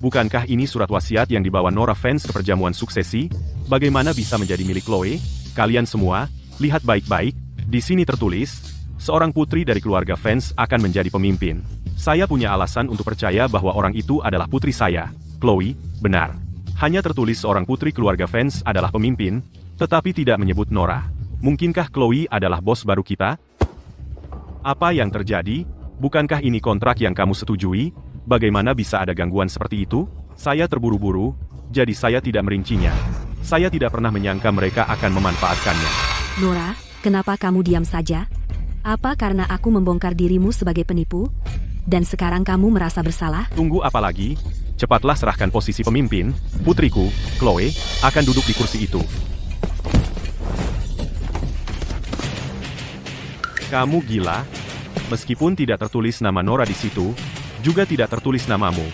Bukankah ini surat wasiat yang dibawa Nora Vance ke perjamuan suksesi? Bagaimana bisa menjadi milik Chloe? Kalian semua, lihat baik-baik. Di sini tertulis, seorang putri dari keluarga Vance akan menjadi pemimpin. Saya punya alasan untuk percaya bahwa orang itu adalah putri saya. Chloe, benar. Hanya tertulis seorang putri keluarga Vance adalah pemimpin, tetapi tidak menyebut Nora. Mungkinkah Chloe adalah bos baru kita? Apa yang terjadi? Bukankah ini kontrak yang kamu setujui? Bagaimana bisa ada gangguan seperti itu? Saya terburu-buru, jadi saya tidak merincinya. Saya tidak pernah menyangka mereka akan memanfaatkannya. Nora, kenapa kamu diam saja? Apa karena aku membongkar dirimu sebagai penipu? Dan sekarang kamu merasa bersalah? Tunggu apa lagi? Cepatlah serahkan posisi pemimpin. Putriku, Chloe, akan duduk di kursi itu. Kamu gila? Meskipun tidak tertulis nama Nora di situ, juga tidak tertulis namamu.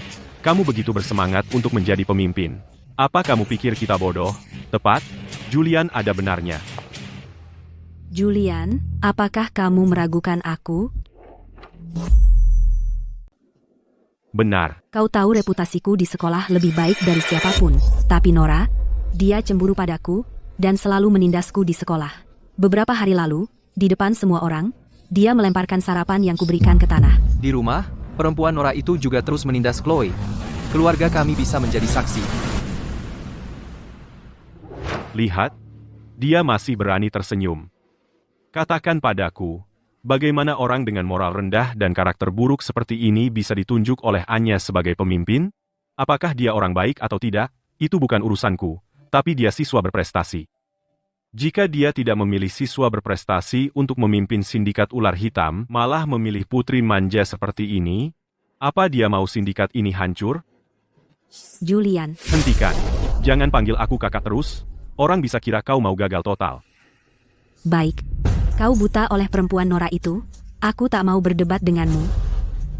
Kamu begitu bersemangat untuk menjadi pemimpin. Apa kamu pikir kita bodoh? Tepat, Julian ada benarnya. Julian, apakah kamu meragukan aku? Benar. Kau tahu reputasiku di sekolah lebih baik dari siapapun. Tapi Nora, dia cemburu padaku, dan selalu menindasku di sekolah. Beberapa hari lalu, di depan semua orang, dia melemparkan sarapan yang kuberikan ke tanah. Di rumah, perempuan Nora itu juga terus menindas Chloe. Keluarga kami bisa menjadi saksi. Lihat, dia masih berani tersenyum. Katakan padaku, bagaimana orang dengan moral rendah dan karakter buruk seperti ini bisa ditunjuk oleh Anya sebagai pemimpin? Apakah dia orang baik atau tidak? Itu bukan urusanku, tapi dia siswa berprestasi. Jika dia tidak memilih siswa berprestasi untuk memimpin sindikat ular hitam, malah memilih putri manja seperti ini, apa dia mau sindikat ini hancur? Julian, Hentikan. Jangan panggil aku kakak terus, orang bisa kira kau mau gagal total. baik. Kau buta oleh perempuan Nora itu. Aku tak mau berdebat denganmu.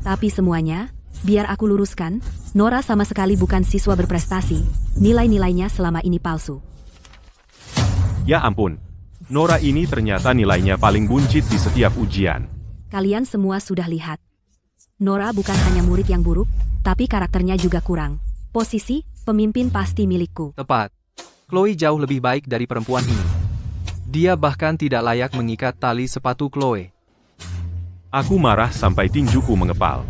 Tapi semuanya, biar aku luruskan, Nora sama sekali bukan siswa berprestasi. Nilai-nilainya selama ini palsu. Ya ampun, Nora ini ternyata nilainya paling buncit di setiap ujian. Kalian semua sudah lihat. Nora bukan hanya murid yang buruk, tapi karakternya juga kurang. Posisi pemimpin pasti milikku. Tepat. Chloe jauh lebih baik dari perempuan ini. Dia bahkan tidak layak mengikat tali sepatu Chloe. Aku marah sampai tinjuku mengepal.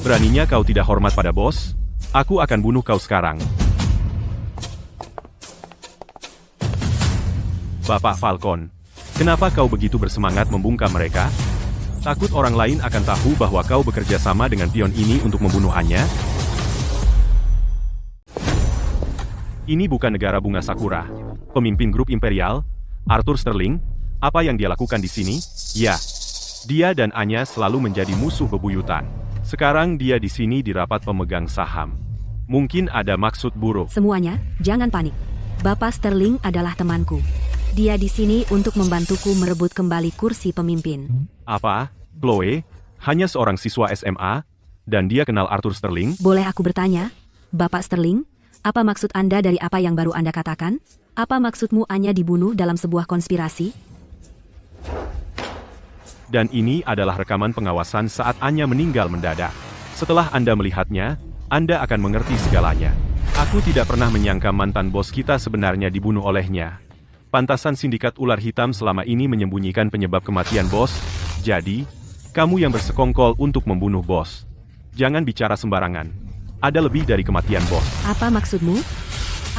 Beraninya kau tidak hormat pada bos? Aku akan bunuh kau sekarang. Bapak Falcon, kenapa kau begitu bersemangat membungkam mereka? Takut orang lain akan tahu bahwa kau bekerja sama dengan pion ini untuk membunuh Anya? Ini bukan negara bunga sakura. Pemimpin grup imperial, Arthur Sterling, apa yang dia lakukan di sini? Ya, dia dan Anya selalu menjadi musuh bebuyutan. Sekarang dia di sini di rapat pemegang saham. Mungkin ada maksud buruk. Semuanya, jangan panik. Bapak Sterling adalah temanku. Dia di sini untuk membantuku merebut kembali kursi pemimpin. Apa? Chloe? Hanya seorang siswa SMA? Dan dia kenal Arthur Sterling? Boleh aku bertanya, Bapak Sterling, apa maksud Anda dari apa yang baru Anda katakan? Apa maksudmu Anya dibunuh dalam sebuah konspirasi? Dan ini adalah rekaman pengawasan saat Anya meninggal mendadak. Setelah Anda melihatnya, Anda akan mengerti segalanya. Aku tidak pernah menyangka mantan bos kita sebenarnya dibunuh olehnya. Pantasan sindikat ular hitam selama ini menyembunyikan penyebab kematian bos. Jadi, kamu yang bersekongkol untuk membunuh bos. Jangan bicara sembarangan. Ada lebih dari kematian bos. Apa maksudmu?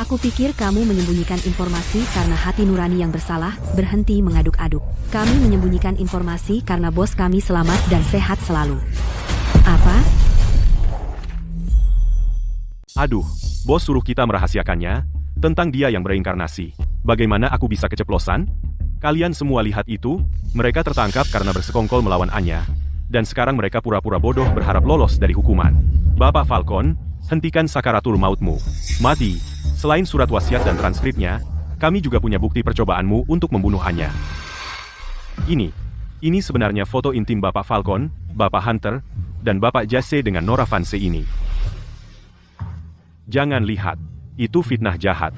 Aku pikir kamu menyembunyikan informasi karena hati nurani yang bersalah berhenti mengaduk-aduk. Kami menyembunyikan informasi karena bos kami selamat dan sehat selalu. Apa? Aduh, bos suruh kita merahasiakannya, tentang dia yang bereinkarnasi. Bagaimana aku bisa keceplosan? Kalian semua lihat itu, mereka tertangkap karena bersekongkol melawan Anya. Dan sekarang mereka pura-pura bodoh berharap lolos dari hukuman. Bapak Falcon, hentikan sakaratul mautmu. Mati. Selain surat wasiat dan transkripnya, kami juga punya bukti percobaanmu untuk membunuh Anya. Ini sebenarnya foto intim Bapak Falcon, Bapak Hunter, dan Bapak Jase dengan Nora Vance ini. Jangan lihat, itu fitnah jahat.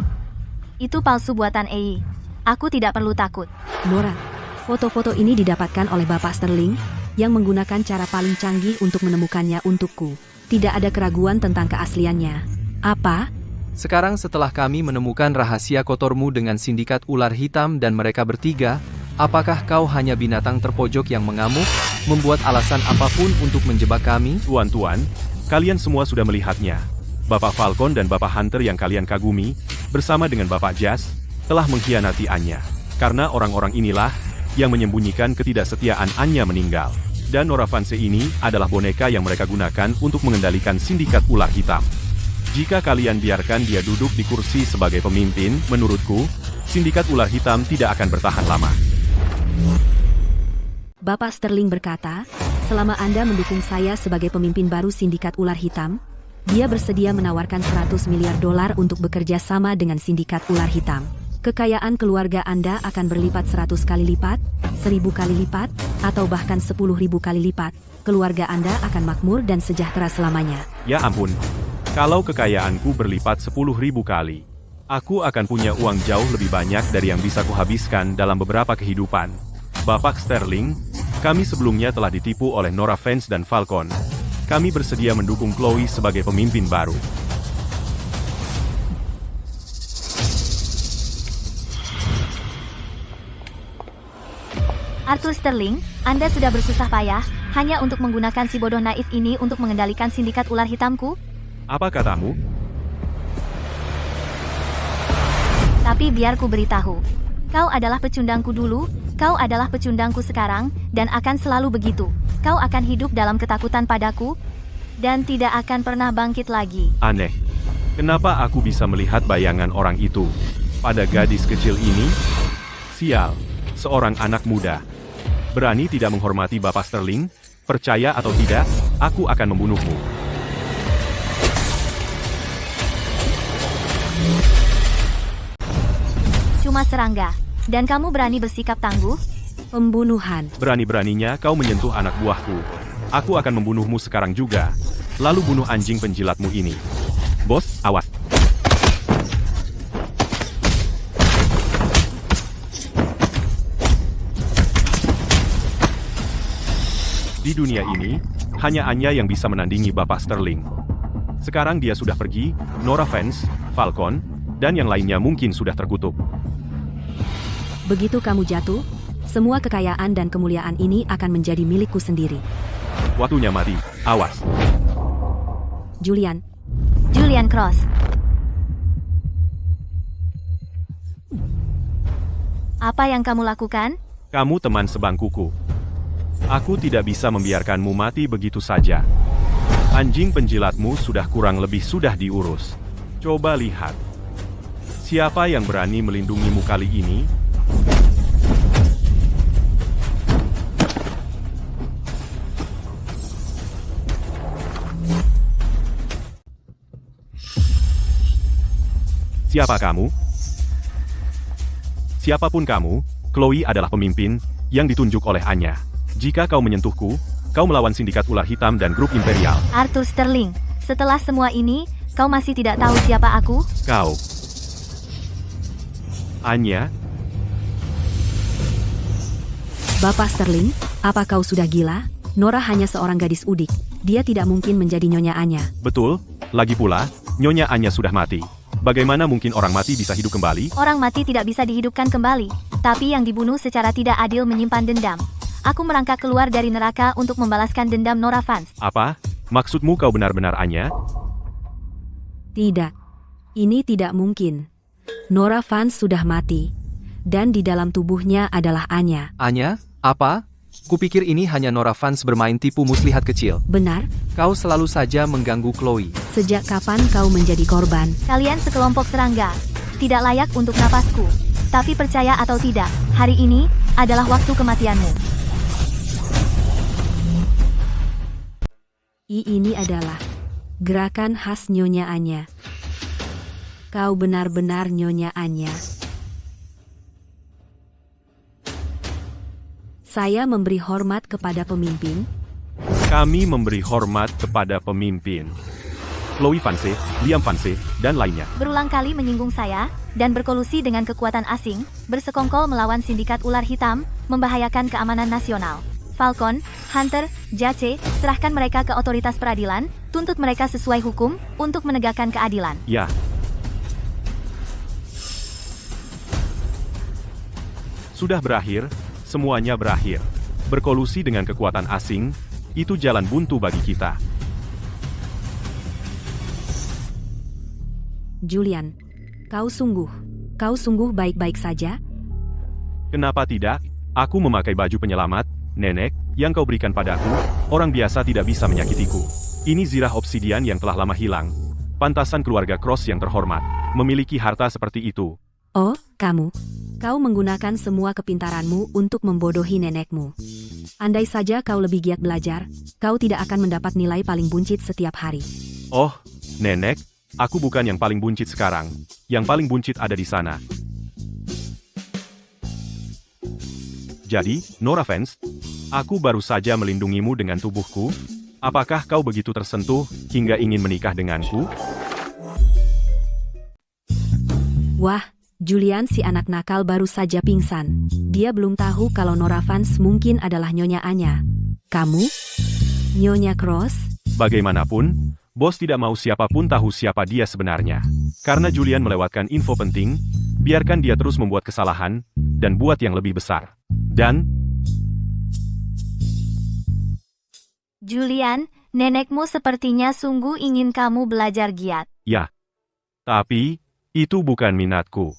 Itu palsu buatan Ei. Aku tidak perlu takut. Nora, foto-foto ini didapatkan oleh Bapak Sterling, yang menggunakan cara paling canggih untuk menemukannya untukku. Tidak ada keraguan tentang keasliannya. Apa? Sekarang setelah kami menemukan rahasia kotormu dengan sindikat ular hitam dan mereka bertiga, apakah kau hanya binatang terpojok yang mengamuk, membuat alasan apapun untuk menjebak kami? Tuan-tuan, kalian semua sudah melihatnya. Bapak Falcon dan Bapak Hunter yang kalian kagumi, bersama dengan Bapak Jas, telah mengkhianati Anya. Karena orang-orang inilah yang menyembunyikan ketidaksetiaan Anya meninggal. Dan Nora Vance ini adalah boneka yang mereka gunakan untuk mengendalikan sindikat ular hitam. Jika kalian biarkan dia duduk di kursi sebagai pemimpin, menurutku, sindikat ular hitam tidak akan bertahan lama. Bapak Sterling berkata, selama Anda mendukung saya sebagai pemimpin baru sindikat ular hitam, dia bersedia menawarkan 100 miliar dolar untuk bekerja sama dengan sindikat ular hitam. Kekayaan keluarga Anda akan berlipat 100 kali lipat, 1000 kali lipat, atau bahkan 10.000 kali lipat. Keluarga Anda akan makmur dan sejahtera selamanya. Ya ampun, kalau kekayaanku berlipat 10.000 kali, aku akan punya uang jauh lebih banyak dari yang bisa kuhabiskan dalam beberapa kehidupan. Bapak Sterling, kami sebelumnya telah ditipu oleh Nora Vance dan Falcon. Kami bersedia mendukung Chloe sebagai pemimpin baru. Arthur Sterling, Anda sudah bersusah payah, hanya untuk menggunakan si bodoh naif ini untuk mengendalikan sindikat ular hitamku? Apa katamu? Tapi biar ku beritahu. Kau adalah pecundangku dulu, kau adalah pecundangku sekarang, dan akan selalu begitu. Kau akan hidup dalam ketakutan padaku, dan tidak akan pernah bangkit lagi. Aneh. Kenapa aku bisa melihat bayangan orang itu pada gadis kecil ini? Sial, seorang anak muda. Berani tidak menghormati Bapak Sterling? Percaya atau tidak, aku akan membunuhmu. Cuma serangga. Dan kamu berani bersikap tangguh? Pembunuhan. Berani-beraninya kau menyentuh anak buahku. Aku akan membunuhmu sekarang juga. Lalu bunuh anjing penjilatmu ini. Bos, awas. Di dunia ini, hanya Anya yang bisa menandingi Bapak Sterling. Sekarang dia sudah pergi, Nora Vance, Falcon, dan yang lainnya mungkin sudah terkutuk. Begitu kamu jatuh, semua kekayaan dan kemuliaan ini akan menjadi milikku sendiri. Waktunya mati, awas. Julian, Julian Cross. Apa yang kamu lakukan? Kamu teman sebangkuku. Aku tidak bisa membiarkanmu mati begitu saja. Anjing penjilatmu sudah kurang lebih sudah diurus. Coba lihat. Siapa yang berani melindungimu kali ini? Siapa kamu? Siapapun kamu, Chloe adalah pemimpin yang ditunjuk oleh Anya. Jika kau menyentuhku, kau melawan sindikat ular hitam dan grup imperial. Arthur Sterling, setelah semua ini, kau masih tidak tahu siapa aku? Kau. Anya, Bapak Sterling, apa kau sudah gila? Nora hanya seorang gadis udik. Dia tidak mungkin menjadi Nyonya Anya. betul, lagi pula, Nyonya Anya sudah mati. Bagaimana mungkin orang mati bisa hidup kembali? Orang mati tidak bisa dihidupkan kembali, tapi yang dibunuh secara tidak adil menyimpan dendam. Aku merangkak keluar dari neraka untuk membalaskan dendam Nora Vance. Apa? Maksudmu kau benar-benar Anya? Tidak. Ini tidak mungkin. Nora Vance sudah mati. Dan di dalam tubuhnya adalah Anya. Anya, apa? Kupikir ini hanya Nora Vance bermain tipu muslihat kecil. Benar? Kau selalu saja mengganggu Chloe. Sejak kapan kau menjadi korban? Kalian sekelompok serangga. Tidak layak untuk napasku. Tapi percaya atau tidak, hari ini adalah waktu kematianmu. Ini adalah gerakan khas Nyonya Anya. Kau benar-benar Nyonya Anya. Saya memberi hormat kepada pemimpin. Kami memberi hormat kepada pemimpin. Chloe Vance, Liam Vance, dan lainnya. Berulang kali menyinggung saya, dan berkolusi dengan kekuatan asing, bersekongkol melawan sindikat ular hitam, membahayakan keamanan nasional. Falcon, Hunter, Jace, serahkan mereka ke otoritas peradilan, tuntut mereka sesuai hukum, untuk menegakkan keadilan. Ya. Sudah berakhir, semuanya berakhir. Berkolusi dengan kekuatan asing, itu jalan buntu bagi kita. Julian, kau sungguh baik-baik saja? Kenapa tidak? Aku memakai baju penyelamat, nenek, yang kau berikan padaku. Orang biasa tidak bisa menyakitiku. Ini zirah obsidian yang telah lama hilang. Pantasan keluarga Cross yang terhormat memiliki harta seperti itu. Oh, kamu. Kau menggunakan semua kepintaranmu untuk membodohi nenekmu. Andai saja kau lebih giat belajar, kau tidak akan mendapat nilai paling buncit setiap hari. Oh, nenek, aku bukan yang paling buncit sekarang. Yang paling buncit ada di sana. Jadi, Nora Vance, aku baru saja melindungimu dengan tubuhku. Apakah kau begitu tersentuh hingga ingin menikah denganku? Wah, Julian si anak nakal baru saja pingsan. Dia belum tahu kalau Nora Vance mungkin adalah Nyonya Anya. Kamu? Nyonya Cross? Bagaimanapun, bos tidak mau siapapun tahu siapa dia sebenarnya. Karena Julian melewatkan info penting, biarkan dia terus membuat kesalahan, dan buat yang lebih besar. Dan, Julian, nenekmu sepertinya sungguh ingin kamu belajar giat. Ya. Tapi, itu bukan minatku.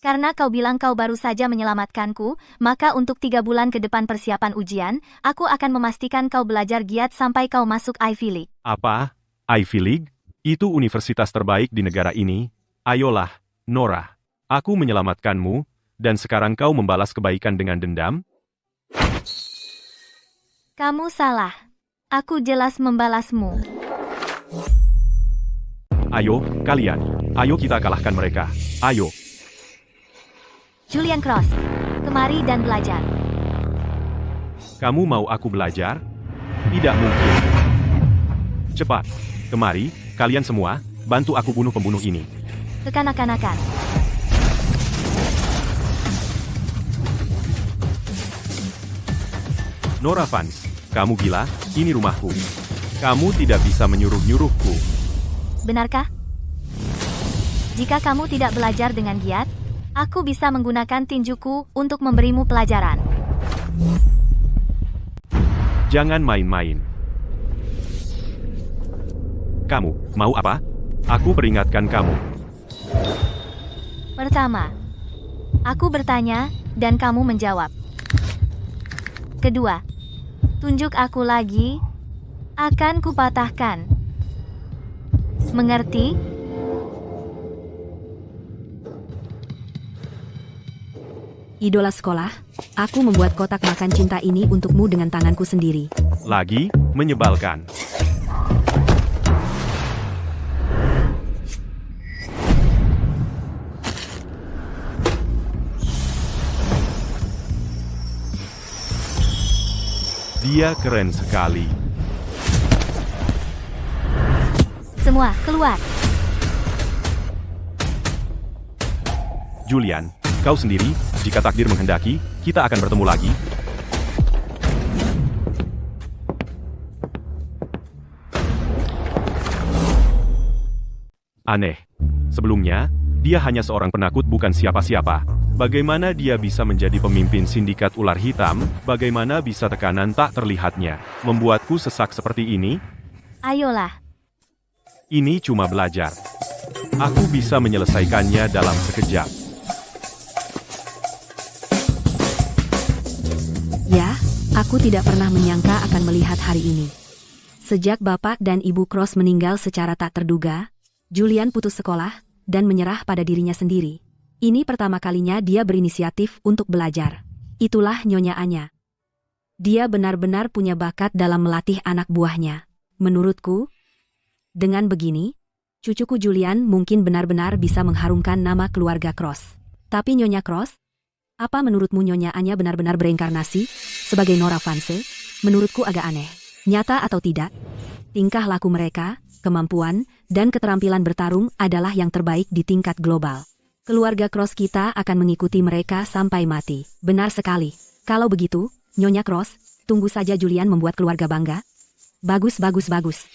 Karena kau bilang kau baru saja menyelamatkanku, maka untuk 3 bulan ke depan persiapan ujian, aku akan memastikan kau belajar giat sampai kau masuk Ivy League. Apa? Ivy League? Itu universitas terbaik di negara ini. Ayolah, Nora. Aku menyelamatkanmu, dan sekarang kau membalas kebaikan dengan dendam? Kamu salah. Aku jelas membalasmu. Ayo, kalian. Ayo kita kalahkan mereka. Ayo. Julian Cross, kemari dan belajar. Kamu mau aku belajar? Tidak mungkin. Cepat. Kemari, kalian semua, bantu aku bunuh pembunuh ini. Kekanak-kanakan. Nora Vance, kamu gila? Ini rumahku. Kamu tidak bisa menyuruh-nyuruhku. Benarkah? Jika kamu tidak belajar dengan giat, aku bisa menggunakan tinjuku untuk memberimu pelajaran. Jangan main-main. Kamu, mau apa? Aku peringatkan kamu. Pertama, aku bertanya, dan kamu menjawab. Kedua, tunjuk aku lagi, akan kupatahkan. Mengerti? Idola sekolah, aku membuat kotak makan cinta ini untukmu dengan tanganku sendiri. Lagi, menyebalkan. Dia keren sekali. Semua, keluar. Julian, kau sendiri, jika takdir menghendaki, kita akan bertemu lagi. Aneh. Sebelumnya, dia hanya seorang penakut bukan siapa-siapa. Bagaimana dia bisa menjadi pemimpin sindikat ular hitam? Bagaimana bisa tekanan tak terlihatnya membuatku sesak seperti ini? Ayolah. Ini cuma belajar. Aku bisa menyelesaikannya dalam sekejap. Ya, aku tidak pernah menyangka akan melihat hari ini. Sejak Bapak dan Ibu Cross meninggal secara tak terduga, Julian putus sekolah dan menyerah pada dirinya sendiri. Ini pertama kalinya dia berinisiatif untuk belajar. Itulah Nyonya Anya. Dia benar-benar punya bakat dalam melatih anak buahnya. Menurutku, dengan begini, cucuku Julian mungkin benar-benar bisa mengharumkan nama keluarga Cross. Tapi Nyonya Cross, apa menurutmu Nyonya Anya benar-benar bereinkarnasi sebagai Nora Vance? Menurutku agak aneh. Nyata atau tidak, tingkah laku mereka, kemampuan, dan keterampilan bertarung adalah yang terbaik di tingkat global. Keluarga Cross kita akan mengikuti mereka sampai mati. Benar sekali. Kalau begitu, Nyonya Cross, tunggu saja Julian membuat keluarga bangga. Bagus, bagus, bagus.